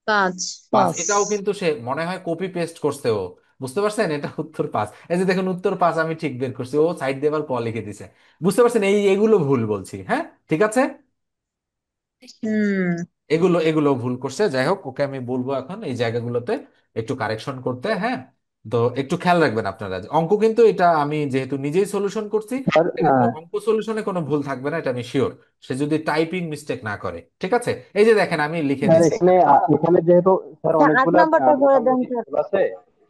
5। 5। 5। এটাও কিন্তু সে মনে হয় কপি পেস্ট করছে ও, বুঝতে পারছেন? এটা উত্তর 5। এই যে দেখুন উত্তর 5 আমি ঠিক বের করছি, ও সাইড দেবার ক লিখে দিছে। বুঝতে পারছেন? এগুলো ভুল বলছি, হ্যাঁ, ঠিক আছে। হুম। এগুলো এগুলো ভুল করছে, যাই হোক, ওকে আমি বলবো এখন এই জায়গাগুলোতে একটু কারেকশন করতে, হ্যাঁ। তো একটু খেয়াল রাখবেন আপনারা, অঙ্ক কিন্তু এটা আমি যেহেতু নিজেই সলিউশন করছি, আর এটা কিন্তু অঙ্ক সলিউশনে কোনো ভুল থাকবে না, এটা আমি শিওর। সে যদি টাইপিং মিস্টেক না করে, ঠিক আছে। এই যে দেখেন আমি লিখে স্যার দিছি এখানে এখানে। এখানে যেহেতু স্যার স্যার 8 অনেকগুলা নাম্বারটা করে দেন মোটামুটি স্যার। ভুল আছে,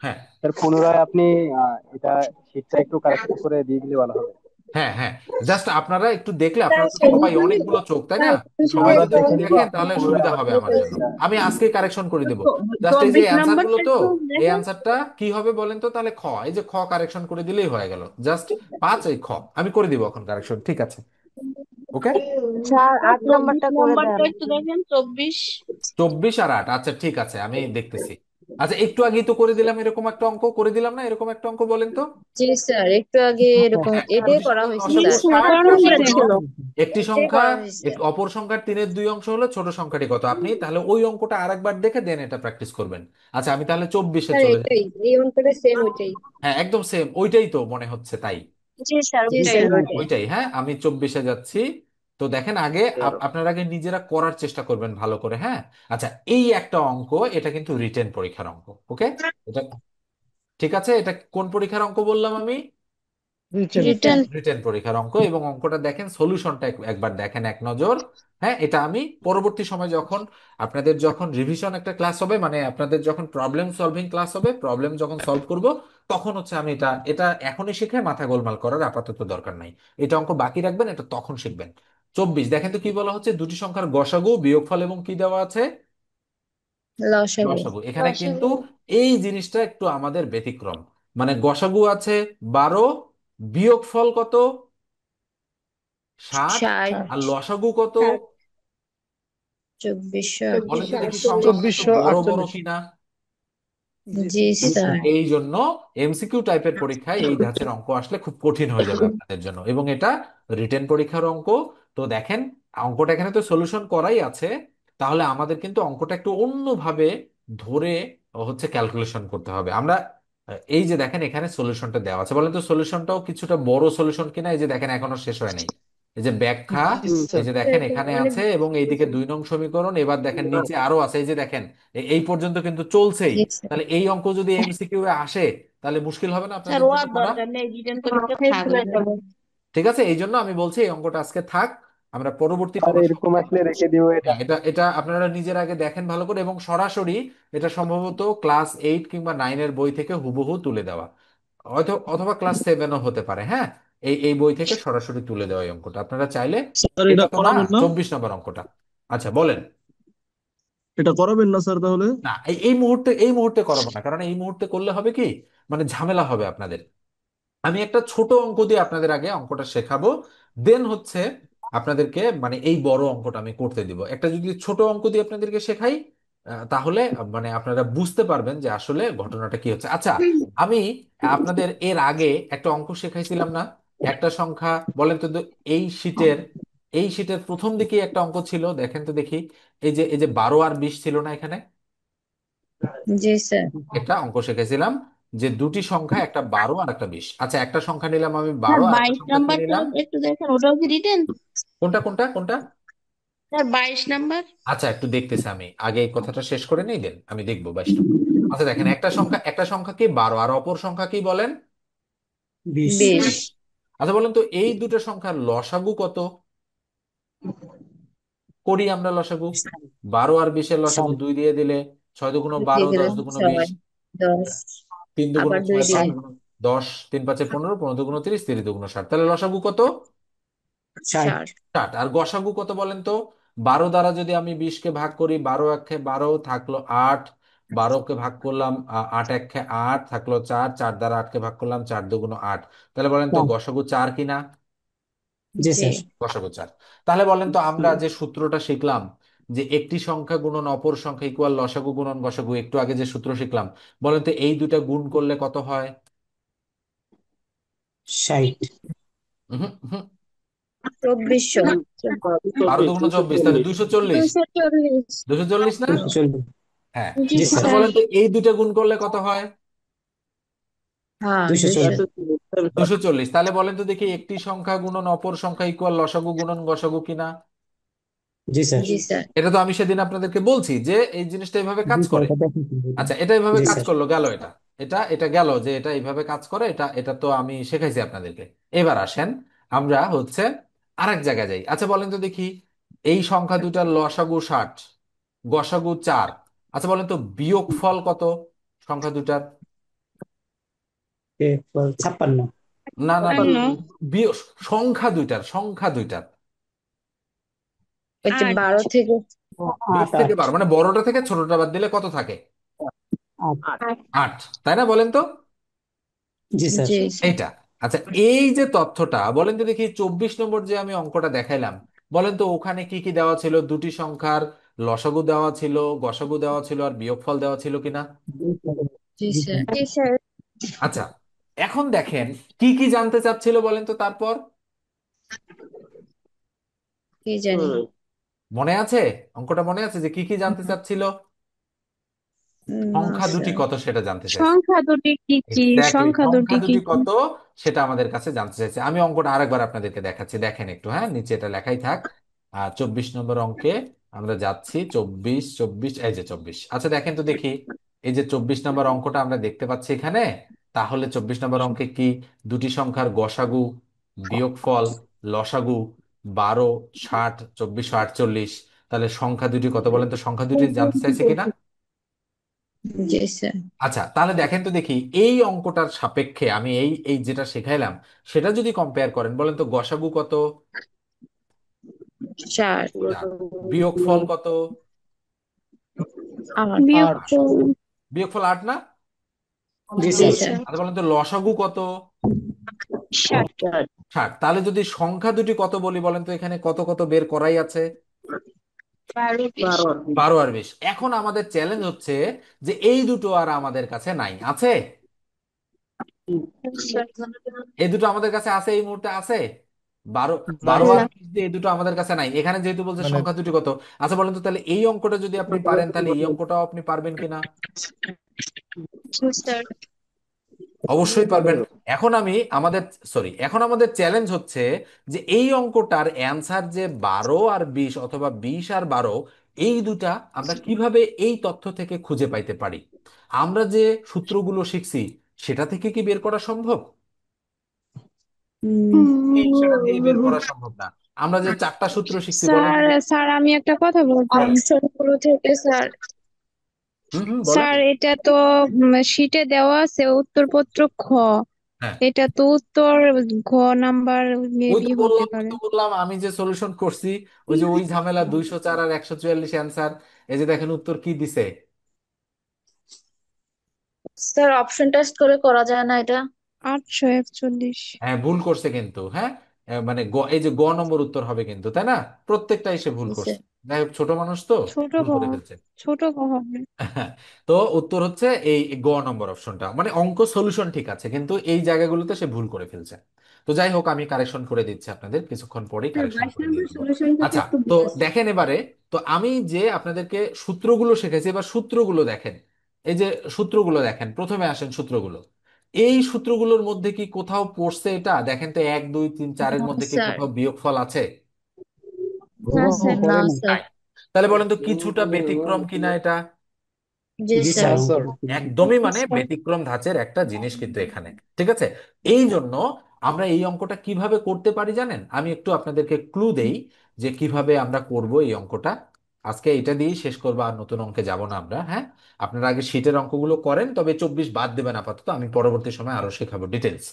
হ্যাঁ স্যার পুনরায় আপনি এটা শীটটা একটু কারেকশন করে দিয়ে দিলে ভালো হবে। হ্যাঁ হ্যাঁ, জাস্ট আপনারা একটু দেখলে, স্যার আপনারা তো সবাই অনেকগুলো চোখ, তাই না? স্যার সবাই আমরা যদি একটু দেখে নিব, দেখেন আপনি তাহলে পুনরায় সুবিধা আবার হবে চেক আমার করে জন্য। দিবেন। আমি আজকে কারেকশন করে দেবো। জাস্ট এই যে 24 অ্যান্সার গুলো নাম্বারটা তো, একটু এই দেখেন। অ্যান্সারটা কি হবে বলেন তো, তাহলে এই যে কারেকশন করে দিলেই হয়ে গেল, জাস্ট 5, এই আমি করে দিব এখন কারেকশন, ঠিক আছে, ওকে। স্যার 8 24 নাম্বারটা করে নাম্বারটা দেন। একটু দেখেন, 24। 24 আর 8, আচ্ছা ঠিক আছে, আমি দেখতেছি। আচ্ছা, একটু আগেই তো করে দিলাম এরকম একটা অঙ্ক, করে দিলাম না এরকম একটা অঙ্ক, বলেন তো। জি স্যার, একটু আগে এরকম হ্যাঁ, এটাই দুটি করা সংখ্যার হয়েছে জি লসাগু স্যার। স্যার, 60, করানো দশের জন্য হয়েছিল। একটি এটাই সংখ্যা, করা হয়েছে। অপর সংখ্যার 3-এর 2 অংশ হলে ছোট সংখ্যাটি কত, আপনি তাহলে ওই অঙ্কটা আরেকবার দেখে দেন এটা প্র্যাকটিস করবেন। আচ্ছা, আমি তাহলে 24-এ স্যার চলে যাই। এটাই, এই অঙ্কটা সেম ওইটাই। হ্যাঁ একদম সেম, ওইটাই তো মনে হচ্ছে, তাই জি স্যার জি ওটাই। স্যার ওটাই। ওইটাই। হ্যাঁ, আমি 24-এ যাচ্ছি। তো দেখেন আগে আপনারা আগে নিজেরা করার চেষ্টা করবেন ভালো করে, হ্যাঁ। আচ্ছা, এই একটা অঙ্ক, এটা কিন্তু রিটেন পরীক্ষার অঙ্ক, ওকে। এটা ঠিক আছে, এটা কোন পরীক্ষার অঙ্ক বললাম আমি? রিটেন। রিটার্ন। রিটেন পরীক্ষার অঙ্ক, এবং অঙ্কটা দেখেন, সলিউশনটা একবার দেখেন এক নজর। হ্যাঁ, এটা আমি পরবর্তী সময় যখন আপনাদের যখন রিভিশন একটা ক্লাস হবে, মানে আপনাদের যখন প্রবলেম সলভিং ক্লাস হবে, প্রবলেম যখন সলভ করব, তখন হচ্ছে আমি এটা এটা এখনই শিখে মাথা গোলমাল করার আপাতত দরকার নাই। এটা অঙ্ক বাকি রাখবেন, এটা তখন শিখবেন। 24 দেখেন তো কি বলা হচ্ছে, দুটি সংখ্যার গসাগু বিয়োগফল এবং কি দেওয়া আছে? লসাগু। লসাগু। এখানে কিন্তু লসাগু। এই জিনিসটা একটু আমাদের ব্যতিক্রম, মানে গসাগু আছে 12, বিয়োগফল কত? 7। 60। আর লসাগু কত? 2448। বলেন তো দেখি, সংখ্যাগুলো একটু বড় বড় 2448। কিনা। জি জি স্যার। স্যার। এই জন্য এমসিকিউ টাইপের পরীক্ষায় এই ধাঁচের অঙ্ক আসলে খুব কঠিন হয়ে যাবে আপনাদের জন্য, এবং এটা রিটেন পরীক্ষার অঙ্ক। তো দেখেন, অঙ্কটা এখানে তো সলিউশন করাই আছে, তাহলে আমাদের কিন্তু অঙ্কটা একটু অন্যভাবে ধরে হচ্ছে ক্যালকুলেশন করতে হবে। আমরা এই যে দেখেন এখানে সলিউশনটা দেওয়া আছে, বলেন তো সলিউশনটাও কিছুটা বড় সলিউশন কিনা। এই যে দেখেন এখনো শেষ হয় নাই, এই যে ব্যাখ্যা, জি এই স্যার। যে দেখেন এখানে অনেক আছে এবং এইদিকে 2 নং সমীকরণ, এবার দেখেন নিচে আরো আছে, এই যে দেখেন এই পর্যন্ত কিন্তু চলছেই। জি স্যার। তাহলে এই অঙ্ক যদি এমসিকিউ এ আসে তাহলে মুশকিল হবে না স্যার আপনাদের ও জন্য আর করা? দরকার নেই, রিটার্ন পরীক্ষা থাকবে। ঠিক আছে, এই জন্য আমি বলছি এই অঙ্কটা আজকে থাক, আমরা পরবর্তী আর কোনো এরকম সময়। আসলে রেখে দিও এটা। হ্যাঁ, এটা এটা আপনারা নিজের আগে দেখেন ভালো করে, এবং সরাসরি এটা সম্ভবত ক্লাস 8 কিংবা 9 এর বই থেকে হুবহু তুলে দেওয়া, হয়তো অথবা ক্লাস 7ও হতে পারে। হ্যাঁ, এই বই থেকে সরাসরি তুলে দেওয়া এই অঙ্কটা আপনারা চাইলে। স্যার এটা এটা তো না, করাবেন না? 24 নম্বর অঙ্কটা। আচ্ছা বলেন। এটা করাবেন না স্যার তাহলে? না, এই মুহূর্তে করাবো না, কারণ এই মুহূর্তে করলে হবে কি, মানে ঝামেলা হবে আপনাদের। আমি একটা ছোট অঙ্ক দিয়ে আপনাদের আগে অঙ্কটা শেখাবো, দেন হচ্ছে আপনাদেরকে মানে এই বড় অঙ্কটা আমি করতে দিব। একটা যদি ছোট অঙ্ক দিয়ে আপনাদেরকে শেখাই, তাহলে মানে আপনারা বুঝতে পারবেন যে আসলে ঘটনাটা কি হচ্ছে। আচ্ছা, আমি আপনাদের এর আগে একটা অঙ্ক শেখাইছিলাম না, একটা সংখ্যা, বলেন তো এই শীটের প্রথম দিকে একটা অঙ্ক ছিল, দেখেন তো দেখি। এই যে 12 আর 20 ছিল না এখানে, জি স্যার। একটা অঙ্ক শিখেছিলাম যে দুটি সংখ্যা, একটা 12 আর একটা 20। আচ্ছা, একটা সংখ্যা নিলাম আমি স্যার 12, আর একটা 22 সংখ্যা কি নাম্বারটা নিলাম? একটু দেখেন, ওটাও কি রিটার্ন? কোনটা কোনটা কোনটা? Sir 22 number. আচ্ছা, একটু দেখতেছি, আমি আগে এই কথাটা শেষ করে নেই, দেন আমি দেখবো 22 নম্বর। আচ্ছা দেখেন, একটা সংখ্যা কি 12, আর অপর সংখ্যা কি বলেন? 20। 20। 20। আচ্ছা বলেন তো এই দুটো সংখ্যার লসাগু কত? করি আমরা লসাগু। 12 আর 20-এর লসাগু 2 দিয়ে দিলে 6 × 2 = 12, দিয়ে গেলে 10 × 20, 6, 10, 3 × 2 আবার = 2 6, 5 দিয়ে। × 10, 3 × 5 = 15, 15 × 2 = 30, 30 × 2 = 60। তাহলে লসাগু কত? 60। 60। 60। আর গসাগু কত বলেন তো? 12 দ্বারা যদি আমি 20-কে ভাগ করি, 12 × 1 = 12 থাকলো 8, 12-কে ভাগ করলাম 8 × 1 = 8 থাকলো 4, 4 দ্বারা 8-কে ভাগ করলাম, 4 × 2 = 8। তাহলে বলেন তো গসাগু 4 কিনা? জি জি। স্যার। গসাগু 4। তাহলে বলেন তো আমরা যে সূত্রটা শিখলাম, যে একটি সংখ্যা গুণন অপর সংখ্যা ইকুয়াল লসাগু গুণন গসাগু, একটু আগে যে সূত্র শিখলাম, বলেন তো এই দুটা গুণ করলে কত হয়? 60। হুম হুম। 2400। 12 × 2 = 24, তাহলে 240। 240। 240 না? 240। হ্যাঁ। জি জি আচ্ছা স্যার। স্যার। বলেন তো এই দুটা গুণ করলে কত হয়? হ্যাঁ 240। 240। তাহলে বলেন তো দেখি, একটি সংখ্যা গুণন অপর সংখ্যা ইকুয়াল লসাগু গুণন গসাগু কিনা? জি স্যার। জি স্যার। এটা তো আমি সেদিন আপনাদেরকে বলছি যে এই জিনিসটা এইভাবে জি কাজ স্যার, করে। এটা দেখেছি। আচ্ছা, এটা এইভাবে জি কাজ স্যার। করলো, গেল এটা। এটা এটা গেল যে এটা এইভাবে কাজ করে, এটা এটা তো আমি শেখাইছি আপনাদেরকে। এবার আসেন আমরা হচ্ছে আরেক জায়গায় যাই। আচ্ছা বলেন তো দেখি, এই সংখ্যা দুটার লসাগু 60, গসাগু 4। আচ্ছা বলেন তো বিয়োগফল কত সংখ্যা দুটার? এরপর 56। না না না, 56। বিয়োগ, সংখ্যা দুইটার ওই যে 8। 12 থেকে 20 8। থেকে 8। 12, মানে বড়টা থেকে ছোটটা বাদ দিলে কত থাকে? 8। 8, তাই না? বলেন তো জি স্যার। জি স্যার। এইটা। আচ্ছা, এই যে তথ্যটা বলেন তো দেখি, 24 নম্বর যে আমি অঙ্কটা দেখাইলাম, বলেন তো ওখানে কি কি দেওয়া ছিল? দুটি সংখ্যার লসাগু দেওয়া ছিল, গসাগু দেওয়া ছিল, আর বিয়োগফল দেওয়া ছিল কিনা? জি স্যার। জি জি স্যার। স্যার। জি স্যার। আচ্ছা, এখন দেখেন কি কি জানতে চাচ্ছিল বলেন তো তারপর? কি জানি। মনে আছে? অঙ্কটা মনে আছে যে কি কি জানতে চাচ্ছিল? না সংখ্যা দুটি স্যার। কত সেটা জানতে চাইছে। সংখ্যা দুটি কি কি? এক্স্যাক্টলি, সংখ্যা সংখ্যা দুটি কি দুটি কি? কত সেটা আমাদের কাছে জানতে চাইছে। আমি অঙ্কটা আরেকবার আপনাদেরকে দেখাচ্ছি, দেখেন একটু। হ্যাঁ, নিচে এটা লেখাই থাক। 24 নম্বর অঙ্কে আমরা যাচ্ছি। 24, 24, এই যে 24। আচ্ছা দেখেন তো দেখি, এই যে 24 নম্বর অঙ্কটা আমরা দেখতে পাচ্ছি এখানে। তাহলে 24 নম্বর অঙ্কে কি দুটি সংখ্যার গসাগু, বিয়োগফল, লসাগু 12, 60, 2448। তাহলে সংখ্যা দুটি কত বলেন তো? সংখ্যা দুটি জানতে চাইছে কিনা? জি স্যার। আচ্ছা তাহলে দেখেন তো দেখি, এই অঙ্কটার সাপেক্ষে আমি এই এই যেটা শেখাইলাম সেটা যদি কম্পেয়ার করেন, বলেন তো গসাগু কত? 4। 4। বিয়োগফল কত? 8। বিয়োগ 8। বিয়োগফল 8 না? জি জি স্যার। স্যার। আচ্ছা বলেন তো লসাগু কত? 60। 60। তাহলে যদি সংখ্যা দুটি কত বলি, বলেন তো এখানে কত কত বের করাই আছে? 12, 20। 12 আর 20। এখন আমাদের চ্যালেঞ্জ হচ্ছে যে এই দুটো আর আমাদের কাছে নাই, আছে? এই দুটো আমাদের কাছে আছে, এই মুহূর্তে আছে? বারো নাই বারো আর না। 20 এই দুটো আমাদের কাছে নাই, এখানে যেহেতু বলছে মানে সংখ্যা দুটি কত। আচ্ছা বলেন তো তাহলে এই অঙ্কটা যদি আপনি পারেন, তাহলে এই অঙ্কটাও আপনি পারবেন কিনা? জি স্যার। অবশ্যই পারবেন। এখন আমি আমাদের এখন আমাদের চ্যালেঞ্জ হচ্ছে যে এই অঙ্কটার অ্যান্সার যে 12 আর 20 অথবা 20 আর 12, এই দুটা আমরা কিভাবে এই তথ্য থেকে খুঁজে পাইতে পারি। আমরা যে সূত্রগুলো শিখছি সেটা থেকে কি বের করা সম্ভব? সেটা দিয়ে বের করা সম্ভব না। আমরা যে 4টা সূত্র শিখছি, বলেন স্যার তো স্যার আমি একটা কথা বলতাম বলেন। ছোটগুলো থেকে স্যার। হুম হুম, বলেন। স্যার এটা তো শীটে দেওয়া আছে উত্তরপত্র খ, হ্যাঁ, এটা তো উত্তর ঘ নাম্বার ওই মেবি তো হতে বললাম, ওই পারে। তো বললাম আমি যে সলিউশন করছি, ওই যে ওই ঝামেলা 204 আর 144 অ্যান্সার। এই যে দেখেন উত্তর কি দিছে। স্যার অপশন টেস্ট করে করা যায় না এটা? 841। হ্যাঁ, ভুল করছে কিন্তু। হ্যাঁ, মানে এই যে নম্বর উত্তর হবে কিন্তু, তাই না? প্রত্যেকটাই সে ভুল জি করছে। স্যার। যাই হোক, ছোট মানুষ তো ছোট ভুল ঘ, করে ফেলছে। ছোট ঘ হবে। তো উত্তর হচ্ছে এই নম্বর অপশনটা, মানে অঙ্ক সলিউশন ঠিক আছে কিন্তু এই জায়গাগুলোতে সে ভুল করে ফেলছে। তো যাই হোক, আমি কারেকশন করে দিচ্ছি আপনাদের, কিছুক্ষণ পরেই স্যার কারেকশন 22 করে দিয়ে নম্বর দিব। সলিউশনটা আচ্ছা, একটু তো বুঝেছি। দেখেন এবারে, তো আমি যে আপনাদেরকে সূত্রগুলো শিখেছি, এবার সূত্রগুলো দেখেন। এই যে সূত্রগুলো দেখেন, প্রথমে আসেন সূত্রগুলো। এই সূত্রগুলোর মধ্যে কি কোথাও পড়ছে এটা দেখেন তো, 1 2 3 4-এর না মধ্যে কি স্যার। কোথাও বিয়োগফল আছে? না স্যার। না পড়ে না। স্যার। নাই। তাহলে বলেন তো কিছুটা ব্যতিক্রম কিনা এটা? জি জি স্যার। Sir, sir. একদমই, মানে স্যার ব্যতিক্রম ধাঁচের একটা জিনিস কিন্তু এখানে। ঠিক আছে, এই জন্য আমরা এই অঙ্কটা কিভাবে করতে পারি জানেন? আমি একটু আপনাদেরকে ক্লু দেই যে কিভাবে আমরা করব এই অঙ্কটা। আজকে এটা দিয়েই শেষ করবো, আর নতুন অঙ্কে যাব না আমরা। হ্যাঁ, আপনারা আগে শীটের অঙ্কগুলো করেন, তবে 24 বাদ দেবেন আপাতত, আমি পরবর্তী সময় আরো শেখাবো ডিটেলস।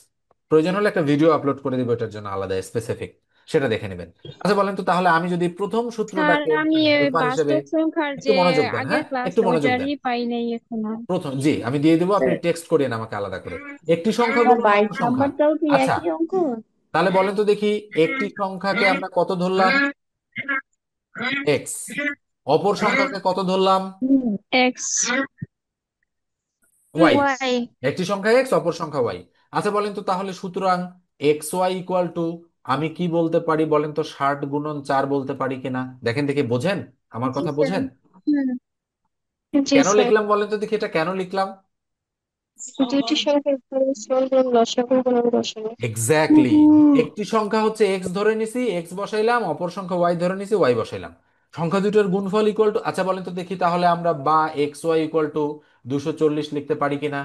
প্রয়োজন হলে একটা ভিডিও আপলোড করে দিব এটার জন্য আলাদা স্পেসিফিক, সেটা দেখে নেবেন। আচ্ছা বলেন তো, তাহলে আমি যদি প্রথম স্যার সূত্রটাকে আমি হেল্পার হিসেবে, বাস্তব সংখ্যার একটু যে মনোযোগ দেন, আগের হ্যাঁ একটু ক্লাসে মনোযোগ দেন। ওইটারই পাই নাই এখনো। প্রথম, জি আমি দিয়ে দেবো, আপনি টেক্সট করেন আমাকে আলাদা করে। একটি সংখ্যা স্যার গুণন অপর 22 সংখ্যা। নাম্বারটাও কি আচ্ছা, একই অঙ্ক? তাহলে বলেন তো দেখি, একটি সংখ্যাকে আমরা কত ধরলাম? এক্স। অপর সংখ্যাকে কত ধরলাম? X y. ওয়াই। একটি সংখ্যা এক্স, অপর সংখ্যা ওয়াই। আচ্ছা বলেন তো তাহলে, সুতরাং এক্স ওয়াই ইকুয়াল টু, আমি কি বলতে পারি বলেন তো, 60 গুণন 4 বলতে পারি কিনা? দেখেন দেখি, বোঝেন আমার জি কথা, স্যার। বোঝেন? জি কেন স্যার। লিখলাম বলেন তো দেখি, এটা কেন লিখলাম? দুইটি সংখ্যার গুণন গুণন লসাগু গুণন গসাগু। এক্স্যাক্টলি। একটি সংখ্যা হচ্ছে এক্স ধরে নিছি, এক্স বসাইলাম, অপর সংখ্যা ওয়াই ধরে নিছি, ওয়াই বসাইলাম। সংখ্যা দুটোর গুণফল ইকুয়াল টু, আচ্ছা বলেন তো দেখি তাহলে আমরা বা এক্স ওয়াই ইকুয়াল টু 240 লিখতে পারি কিনা?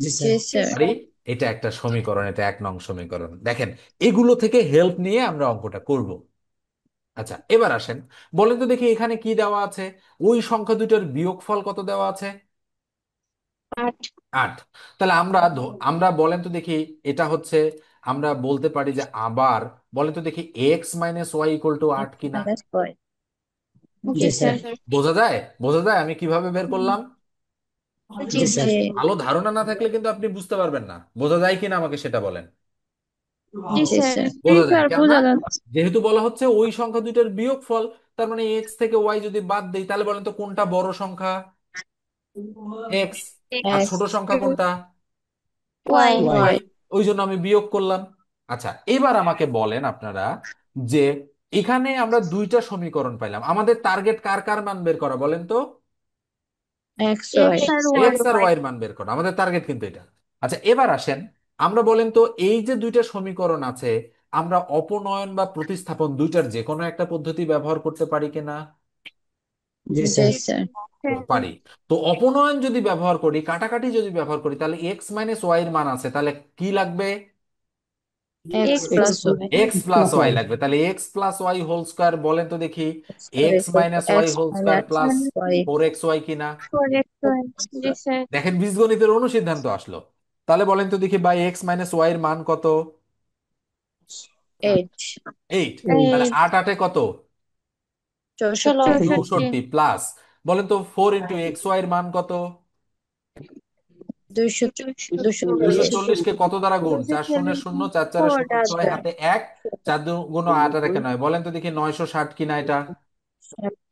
জি জি স্যার। স্যার। পারি। এটা একটা সমীকরণ, এটা 1 নং সমীকরণ। দেখেন, এগুলো থেকে হেল্প নিয়ে আমরা অঙ্কটা করব। আচ্ছা এবার আসেন, বলেন তো দেখি এখানে কি দেওয়া আছে? ওই সংখ্যা দুটোর বিয়োগফল কত দেওয়া আছে? 8। 8। তাহলে আমরা আমরা বলেন তো দেখি, এটা হচ্ছে, আমরা বলতে পারি যে আবার, বলেন তো দেখি x minus y equal to 8 কিনা? Minus y. জি জি জি স্যার। স্যার। স্যার। বোঝা যায়, বোঝা যায় আমি কিভাবে বের করলাম? জি জি স্যার। স্যার। জি। ভালো ধারণা না থাকলে কিন্তু আপনি বুঝতে পারবেন না। বোঝা যায় কিনা আমাকে সেটা বলেন। জি জি স্যার। স্যার। জি বোঝা যায়, স্যার কেননা বোঝা যাচ্ছে। যেহেতু বলা হচ্ছে ওই সংখ্যা দুইটার বিয়োগফল, তার মানে এক্স থেকে ওয়াই যদি বাদ দেই, তাহলে বলেন তো কোনটা বড় সংখ্যা? এক্স। আর এক্স। ছোট সংখ্যা কোনটা? ওয়াই। ওয়াই। ওয়াই। ওই জন্য আমি বিয়োগ করলাম। আচ্ছা, এবার আমাকে বলেন আপনারা যে এখানে আমরা দুইটা সমীকরণ পাইলাম, আমাদের টার্গেট কার কার মান বের করা বলেন তো? X y. এক্স আর ওয়াই। এক্স আর ওয়াই এর মান বের করা আমাদের টার্গেট কিন্তু এটা। আচ্ছা এবার আসেন, আমরা বলেন তো এই যে দুইটা সমীকরণ আছে, আমরা অপনয়ন বা প্রতিস্থাপন দুইটার যে কোনো একটা পদ্ধতি ব্যবহার করতে পারি কিনা? জি জি স্যার। স্যার। পারি। তো অপনয়ন যদি ব্যবহার করি, কাটাকাটি যদি ব্যবহার করি, তাহলে এক্স মাইনাস ওয়াই এর মান আছে, তাহলে কি লাগবে? X x plus plus y. X plus plus y y. লাগবে। তাহলে x plus y whole square, বলেন তো দেখি square x equal to minus y x whole square minus plus y. 4xy কিনা? 4xy। জি স্যার। দেখেন বীজগণিতের অনুসিদ্ধান্ত আসলো। তাহলে বলেন তো দেখি বাই এক্স মাইনাস ওয়াই এর মান কত? 8। 8। তাহলে 8। 8 8 কত? 64। 64। 64 প্লাস, বলেন তো 4 × xy এর মান কত? 200। 240। 240 কে কত দ্বারা গুণ? 4 শূন্য শূন্য, 4 4 4 শূন্য, 6 দ্বারা। হাতে 1, 4 গুণ 8 আর একে 9, বলেন তো দেখি 960 কিনা এটা?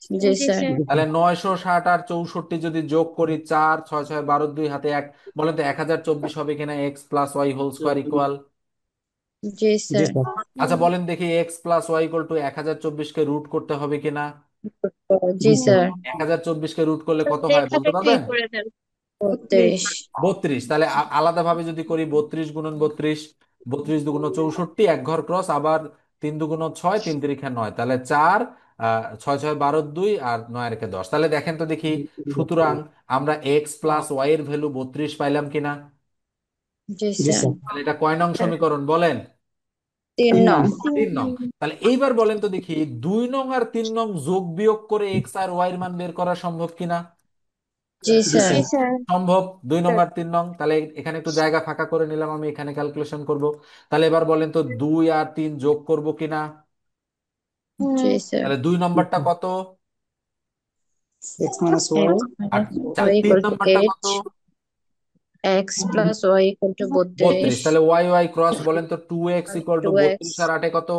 জি জি স্যার। স্যার। তাহলে 960 আর 64 যদি যোগ করি, 4 6 6 12 2 হাতে 1, বলেন তো 1024 হবে কিনা? X plus y whole square equal. জি জি স্যার। স্যার। আচ্ছা বলেন দেখি x plus y equal to 1024 কে রুট করতে হবে কিনা? জি স্যার। 1024 কে রুট করলে কত হয় বলতে দেখাটা ক্লিক পারবেন? করে দেন। 32। 32। তাহলে আলাদাভাবে যদি করি 32 গুণন 32, 32 দুগুণ 64, এক ঘর ক্রস, আবার 3 দুগুণ 6, 3 তিরিখা 9, তাহলে 4, 6 6 12 2 আর 9 রেখে 10। তাহলে দেখেন তো দেখি, সুতরাং আমরা এক্স প্লাস ওয়াই এর ভ্যালু 32 পাইলাম কিনা? জি জি স্যার। স্যার। তাহলে এটা কয় নং সমীকরণ বলেন? 3 নং। 3 নং। তাহলে এইবার বলেন তো দেখি, 2 নং আর 3 নং যোগ বিয়োগ করে এক্স আর ওয়াই এর মান বের করা সম্ভব কিনা? জি জি স্যার। স্যার। সম্ভব। 2 নং আর 3 নং। তাহলে এখানে একটু জায়গা ফাঁকা করে নিলাম, আমি এখানে ক্যালকুলেশন করব। তাহলে এবার বলেন তো 2 আর 3 যোগ করব কিনা? জি স্যার। তাহলে 2 নম্বরটা কত? X minus y. x আর minus y 3 equal to নম্বরটা 8, কত? x plus y equal to 32। 32, তাহলে ওয়াই ওয়াই ক্রস বলেন তো, 2x ইকুয়াল টু 32 2x আর 8 কত?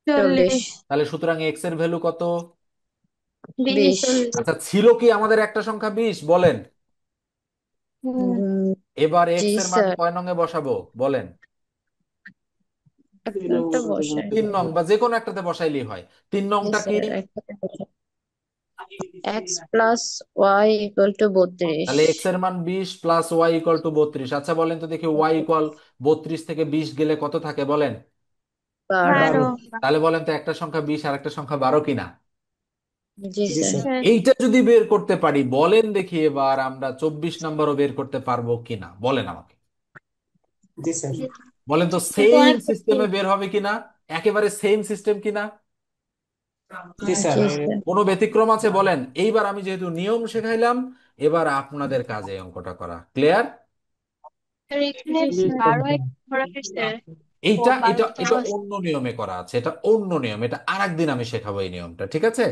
40, তাহলে সুতরাং এক্স এর ভ্যালু কত? 20। আচ্ছা, ছিল কি আমাদের একটা সংখ্যা 20 বলেন? উম, এবার জি এক্স এর মান স্যার। কয় নং এ বসাবো বলেন? একটা বসাই। 3 নং, বা যে কোনো একটাতে বসাইলেই হয়। 3 জি নংটা কি? স্যার, একটাতে বসাই। x plus y equal to 32, তাহলে এক্স এর মান 20 প্লাস ওয়াই ইকুয়াল টু 32। আচ্ছা বলেন তো দেখি, ওয়াই ইকুয়াল 32 থেকে 20 গেলে কত থাকে বলেন? 12। 12। তাহলে বলেন তো একটা সংখ্যা 20 আর একটা সংখ্যা 12 কিনা? জি জি স্যার। স্যার। এইটা যদি বের করতে পারি, বলেন দেখি এবার আমরা 24 নম্বরও বের করতে পারবো কিনা, বলেন আমাকে। জি স্যার। বলেন তো কিন্তু সেম অনেক সিস্টেমে বের হবে কিনা? একেবারে সেম সিস্টেম কিনা? জি স্যার। জি স্যার। কোনো ব্যতিক্রম আছে বলেন? এইবার আমি যেহেতু নিয়ম শেখাইলাম, এবার আপনাদের কাজে এই অঙ্কটা করা। ক্লিয়ার? এখানে জি স্যার। 12 ধরা হয়েছে। ও এইটা 12 এটা তো এটা অন্য নিয়মে করা আছে, এটা অন্য নিয়ম, এটা আরেকদিন আমি শেখাবো এই নিয়মটা, ঠিক আছে?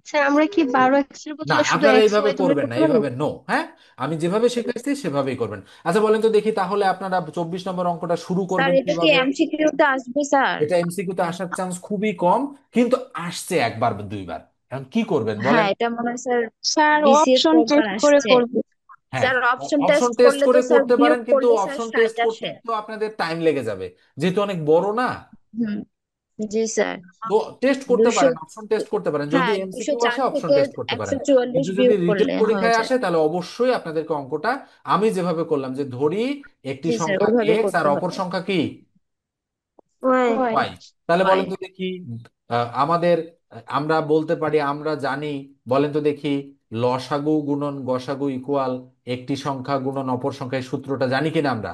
স্যার আমরা কি 12x এর না, বদলে শুধু আপনারা এক্স এইভাবে ওয়াই ধরে করবেন না, করতে পারি? এইভাবে নো। হ্যাঁ, আমি যেভাবে শিখাইছি সেভাবেই করবেন। আচ্ছা বলেন তো দেখি, তাহলে আপনারা 24 নম্বর অঙ্কটা শুরু স্যার করবেন এটা কি কিভাবে? এমসিকিউ তে আসবে স্যার? এটা এমসিকিউ তে আসার চান্স খুবই কম, কিন্তু আসছে একবার বা দুইবার। এখন কি করবেন বলেন? হ্যাঁ, এটা মনে হয় স্যার স্যার বিসিএস অপশন কয়েকবার টেস্ট করে আসছে। করবে। হ্যাঁ, sir option option test test করলে তো করে স্যার করতে বিয়োগ পারেন, কিন্তু করলে স্যার অপশন 60 টেস্ট করতে আসে। তো আপনাদের টাইম লেগে যাবে, যেহেতু অনেক বড় না। হুম। জি স্যার। তো টেস্ট করতে 200, পারেন, অপশন টেস্ট করতে পারেন, যদি হ্যাঁ এমসিকিউ 204 আসে অপশন থেকে টেস্ট করতে পারেন। 144 কিন্তু যদি বিয়োগ রিটেন করলে হয়ে পরীক্ষায় যায়। আসে তাহলে অবশ্যই আপনাদেরকে অঙ্কটা আমি যেভাবে করলাম, যে ধরি একটি জি স্যার, সংখ্যা ওইভাবে এক্স আর করতে অপর হবে। সংখ্যা কি ওয়াই। ওয়াই। তাহলে ওয়াই। বলেন তো দেখি, আমাদের আমরা বলতে পারি, আমরা জানি, বলেন তো দেখি, লসাগু গুণন গসাগু ইকুয়াল একটি সংখ্যা গুণন অপর সংখ্যার সূত্রটা জানি কিনা আমরা?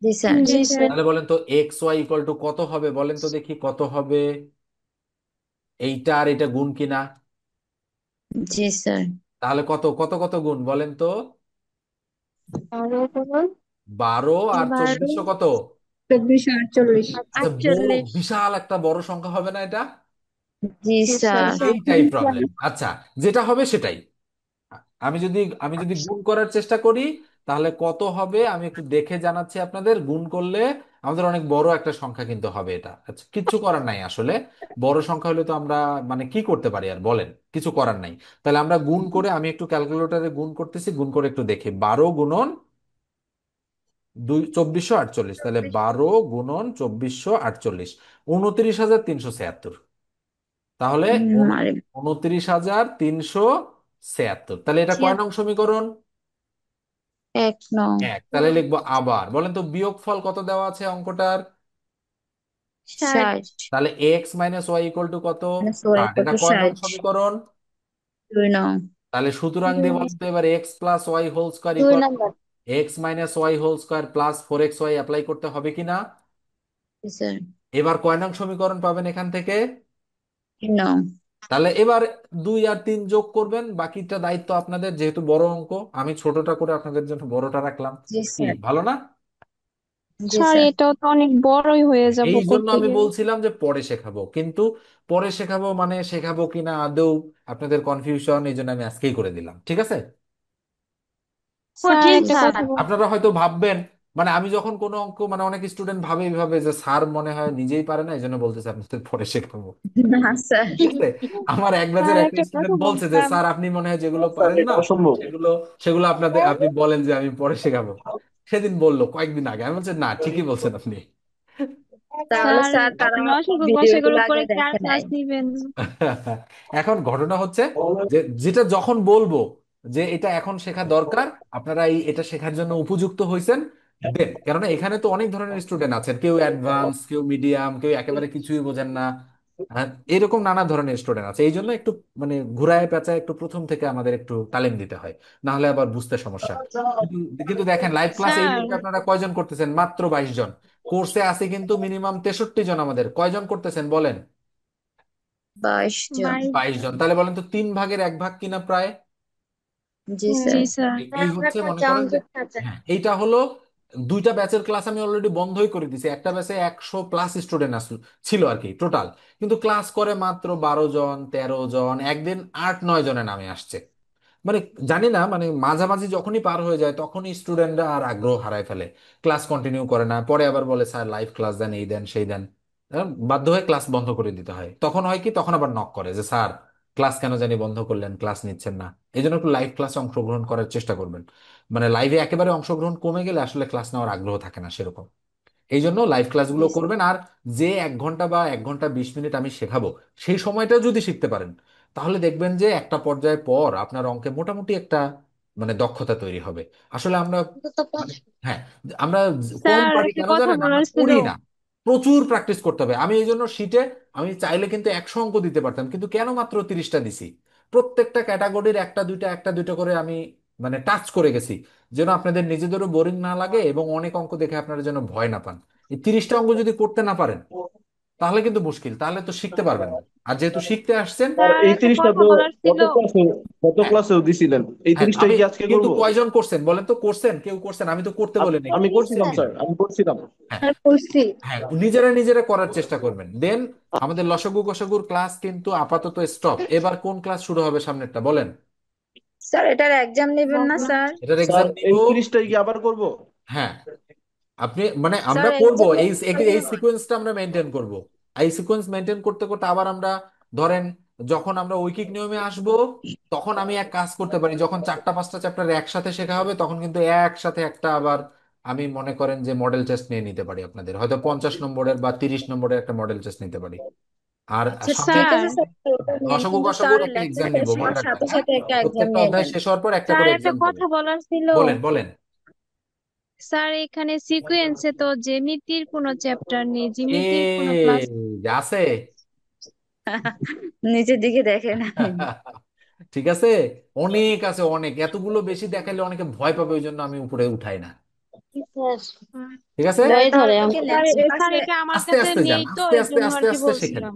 জি স্যার। জি স্যার। তাহলে বলেন তো এক্স ওয়াই ইকুয়াল টু কত হবে, বলেন তো দেখি কত হবে? এইটা আর এটা গুণ কিনা? জি স্যার। তাহলে কত কত কত গুণ বলেন তো? 12 করুন। 12 আর 12, 24 কত? 24, 48। আচ্ছা, বড় 48। বিশাল একটা বড় সংখ্যা হবে না এটা? জি জি স্যার। স্যার। এইটাই প্রবলেম। আচ্ছা, যেটা হবে সেটাই। আমি যদি গুণ করার চেষ্টা করি, তাহলে কত হবে আমি একটু দেখে জানাচ্ছি আপনাদের। গুণ করলে আমাদের অনেক বড় একটা সংখ্যা কিন্তু হবে এটা। আচ্ছা, কিচ্ছু করার নাই আসলে। বড় সংখ্যা হলে তো আমরা মানে কি করতে পারি আর বলেন? কিছু করার নাই। তাহলে আমরা গুণ করে, আমি একটু ক্যালকুলেটরে গুণ করতেছি, গুণ করে একটু দেখি। 12 গুণন 2448, তাহলে 12 গুণন 2448, 29,376। তাহলে আরে 29,376। তাহলে এটা কয় নং সমীকরণ? 1 নং। এক। তাহলে লিখবো আবার, বলেন তো বিয়োগফল কত দেওয়া আছে অঙ্কটার? 60 তাহলে x minus y equal to কত? minus y 60। equal এটা to কয় নং 60, সমীকরণ? 2 নং। তাহলে সুতরাং দিয়ে বলেন তো এবার x plus y whole square 2 equal number. X minus y whole square plus 4xy apply করতে হবে কিনা? জি স্যার। এবার কয় নং সমীকরণ পাবেন এখান থেকে? 3 নং। তাহলে এবার 2 আর 3 যোগ করবেন, বাকিটা দায়িত্ব আপনাদের, যেহেতু বড় অঙ্ক আমি ছোটটা করে আপনাদের জন্য বড়টা রাখলাম। জি কি স্যার। ভালো না? জি স্যার স্যার। এটাও তো অনেক বড়ই হয়ে যাব এই জন্য করতে আমি গেলে। বলছিলাম যে পরে শেখাবো, কিন্তু পরে শেখাবো মানে শেখাবো কিনা আদৌ আপনাদের কনফিউশন, এই জন্য আমি আজকেই করে দিলাম, ঠিক আছে? স্যার জি একটা স্যার। কথা বল। আপনারা হয়তো ভাববেন, মানে আমি যখন কোনো অঙ্ক, মানে অনেক স্টুডেন্ট ভাবে এইভাবে যে স্যার মনে হয় নিজেই পারে না, এই জন্য বলতেছে আপনাদের পরে শেখাবো, না স্যার। ঠিক আছে? আমার এক ব্যাচের স্যার একটা একটা কথা স্টুডেন্ট বলছে যে বলতাম। স্যার আপনি মনে হয় যেগুলো স্যার পারেন এটা না অসম্ভব। সেগুলো সেগুলো আপনাদের আপনি বলেন যে আমি পরে শেখাবো। সেদিন বললো কয়েকদিন আগে, আমি বলছি না, ঠিকই বলছেন আপনি। তাহলে স্যার স্যার তারা আপনি আমার অসংখ্য কষ্ট ভিডিওগুলো করে আগে পরে কি আর দেখে ক্লাস নাই। নিবেন? এখন ঘটনা হচ্ছে যে যেটা যখন বলবো যে এটা এখন শেখা দরকার, আপনারা এটা শেখার জন্য উপযুক্ত হয়েছেন, দেন। কেননা এখানে তো অনেক ধরনের স্টুডেন্ট আছেন, কেউ অ্যাডভান্স, কেউ মিডিয়াম, কেউ একেবারে কিছুই বোঝেন না। এরকম নানা ধরনের স্টুডেন্ট আছে, এই জন্য একটু মানে ঘুরায় পেঁচায় একটু প্রথম থেকে আমাদের একটু তালিম দিতে হয়, না হলে আবার বুঝতে সমস্যা। কিন্তু কিন্তু দেখেন লাইভ ক্লাস এই স্যার মুহূর্তে আপনারা কয়জন করতেছেন? মাত্র 22 জন। কোর্সে আছে কিন্তু মিনিমাম 63 জন। আমাদের কয়জন করতেছেন বলেন? 22 জন। 22 জন। তাহলে বলেন তো 3 ভাগের 1 ভাগ কিনা প্রায়? জি জি স্যার। স্যার। এই হচ্ছে মনে করেন যে, হ্যাঁ এইটা হলো দুইটা ব্যাচের ক্লাস আমি অলরেডি বন্ধই করে দিছি। একটা ব্যাচে 100+ স্টুডেন্ট ছিল আর কি টোটাল, কিন্তু ক্লাস করে মাত্র 12 জন, 13 জন, একদিন 8-9 জনে নামে আসছে। মানে জানি না, মানে মাঝামাঝি যখনই পার হয়ে যায় তখনই স্টুডেন্টরা আর আগ্রহ হারায় ফেলে, ক্লাস কন্টিনিউ করে না, পরে আবার বলে স্যার লাইভ ক্লাস দেন, এই দেন সেই দেন। বাধ্য হয়ে ক্লাস বন্ধ করে দিতে হয়। তখন হয় কি, তখন আবার নক করে যে স্যার ক্লাস কেন জানি বন্ধ করলেন, ক্লাস নিচ্ছেন না। এই জন্য একটু লাইভ ক্লাসে অংশগ্রহণ করার চেষ্টা করবেন। মানে লাইভে একেবারে অংশগ্রহণ কমে গেলে আসলে ক্লাস নেওয়ার আগ্রহ থাকে না সেরকম। এই জন্য লাইভ ক্লাসগুলো জি করবেন। আর যে 1 ঘন্টা বা 1 ঘন্টা 20 মিনিট আমি শেখাবো, সেই সময়টা যদি শিখতে পারেন, তাহলে দেখবেন যে একটা পর্যায়ে পর আপনার অঙ্কে মোটামুটি একটা মানে দক্ষতা তৈরি হবে। আসলে আমরা মানে, হ্যাঁ, আমরা কম স্যার পারি একটা কেন কথা জানেন? আমরা বলার ছিল। করি না। প্রচুর প্র্যাকটিস করতে হবে। আমি এই জন্য শিটে আমি চাইলে কিন্তু 100 অঙ্ক দিতে পারতাম, কিন্তু কেন মাত্র 30টা দিছি? প্রত্যেকটা ক্যাটাগরির একটা দুইটা করে আমি মানে টাচ করে গেছি, যেন আপনাদের নিজেদেরও বোরিং না লাগে এবং অনেক অঙ্ক দেখে আপনারা যেন ভয় না পান। এই 30টা অঙ্ক যদি করতে না পারেন, তাহলে কিন্তু মুশকিল, তাহলে তো শিখতে পারবেন না। আর যেহেতু শিখতে আসছেন, আর স্যার এই একটা 30টা কথা তো বলার ছিল। গত হ্যাঁ, ক্লাসেও দিছিলেন, এই হ্যাঁ 30টাই আমি কি আজকে কিন্তু করব? কয়জন করছেন বলেন তো? করছেন? কেউ করছেন? আমি তো করতে বলি নাই, আমি করছেন করছিলাম কিন্তু। স্যার, আমি করছিলাম। হ্যাঁ, আর করছি। হ্যাঁ নিজেরা নিজেরা করার চেষ্টা করবেন। দেন আমাদের লসাগু গসাগুর ক্লাস কিন্তু আপাতত স্টপ। এবার কোন ক্লাস শুরু হবে সামনেরটা বলেন? স্যার এটার এক্সাম নেবেন না স্যার? এটার স্যার এক্সাম নিব। এই 30টাই কি আবার করব? হ্যাঁ, আপনি মানে আমরা স্যার করব এক্সাম এই নেবেন এই সিকোয়েন্সটা আমরা মেনটেন করব। এই সিকোয়েন্স মেনটেন করতে করতে আবার আমরা ধরেন যখন আমরা ঐকিক নিয়মে আসব, তখন আমি এক কাজ করতে পারি, যখন 4টা 5টা চ্যাপ্টার একসাথে শেখা হবে তখন কিন্তু একসাথে একটা আবার আমি মনে করেন যে মডেল টেস্ট নিয়ে নিতে পারি, আপনাদের হয়তো 50 নম্বরের বা 30 নম্বরের একটা মডেল টেস্ট নিতে পারি। আর আচ্ছা সাথে ঠিক স্যার। আছে স্যার, ওটা নেন, লসাগু কিন্তু গসাগুর স্যার একটা লেকচার এক্সাম নিব, শেষ মনে হওয়ার রাখবেন, সাথে হ্যাঁ। সাথে একটা এক্সাম প্রত্যেকটা নিয়ে অধ্যায় নেন। শেষ হওয়ার পর একটা স্যার করে একটা এক্সাম হবে। কথা বলার ছিল। বলেন বলেন। স্যার এখানে সিকোয়েন্সে তো জ্যামিতির কোনো চ্যাপ্টার নেই, এ জ্যামিতির কোনো ক্লাস। আছে। নিচের দিকে দেখেন। ঠিক আছে, অনেক আছে, অনেক। এতগুলো বেশি দেখাইলে অনেকে ভয় পাবে, ওই জন্য আমি উপরে উঠাই না। ঠিক আছে, স্যার ভয় ধরে তাহলে কি আমার। স্যার নেক্সট স্যার ক্লাসে? এটা আমার আস্তে কাছে আস্তে যান, নেই, তো আস্তে এই আস্তে জন্য আর আস্তে কি আস্তে শিখেন, বলছিলাম।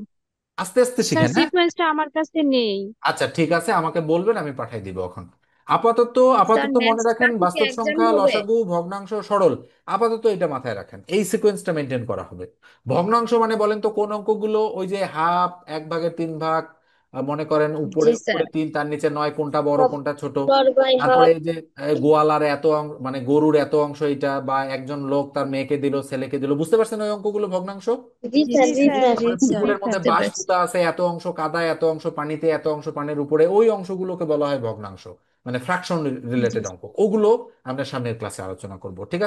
আস্তে আস্তে স্যার শিখেন, হ্যাঁ। সিকোয়েন্সটা আমার কাছে নেই। আচ্ছা ঠিক আছে, আমাকে বলবেন, আমি পাঠাই দিব এখন। আপাতত স্যার আপাতত মনে নেক্সট রাখেন, ক্লাসে কি বাস্তব এক্সাম সংখ্যা, হবে? লসাগু, ভগ্নাংশ, সরল। আপাতত এটা মাথায় রাখেন, এই সিকোয়েন্সটা মেনটেন করা হবে। ভগ্নাংশ মানে বলেন তো কোন অঙ্কগুলো? ওই যে হাফ, 1/3 ভাগ, মনে করেন উপরে জি উপরে স্যার। 3, তার নিচে 9, কোনটা বড় কোনটা ছোট। ফোর বাই তারপরে হাফ। এই যে গোয়ালার এত অংশ, মানে গরুর এত অংশ এটা, বা একজন লোক তার মেয়েকে দিল ছেলেকে দিল, বুঝতে পারছেন ওই অঙ্কগুলো ভগ্নাংশ? জি জি স্যার, জি স্যার। স্যার। জি তারপরে স্যার, পুকুরের মধ্যে বুঝতে বাঁশ পারছি। পুঁতা আছে, এত অংশ কাদায়, এত অংশ পানিতে, এত অংশ পানির উপরে, ওই অংশগুলোকে বলা হয় ভগ্নাংশ। মানে ফ্র্যাকশন জি রিলেটেড অঙ্ক, ওগুলো আমরা সামনের ক্লাসে আলোচনা করব, ঠিক আছে?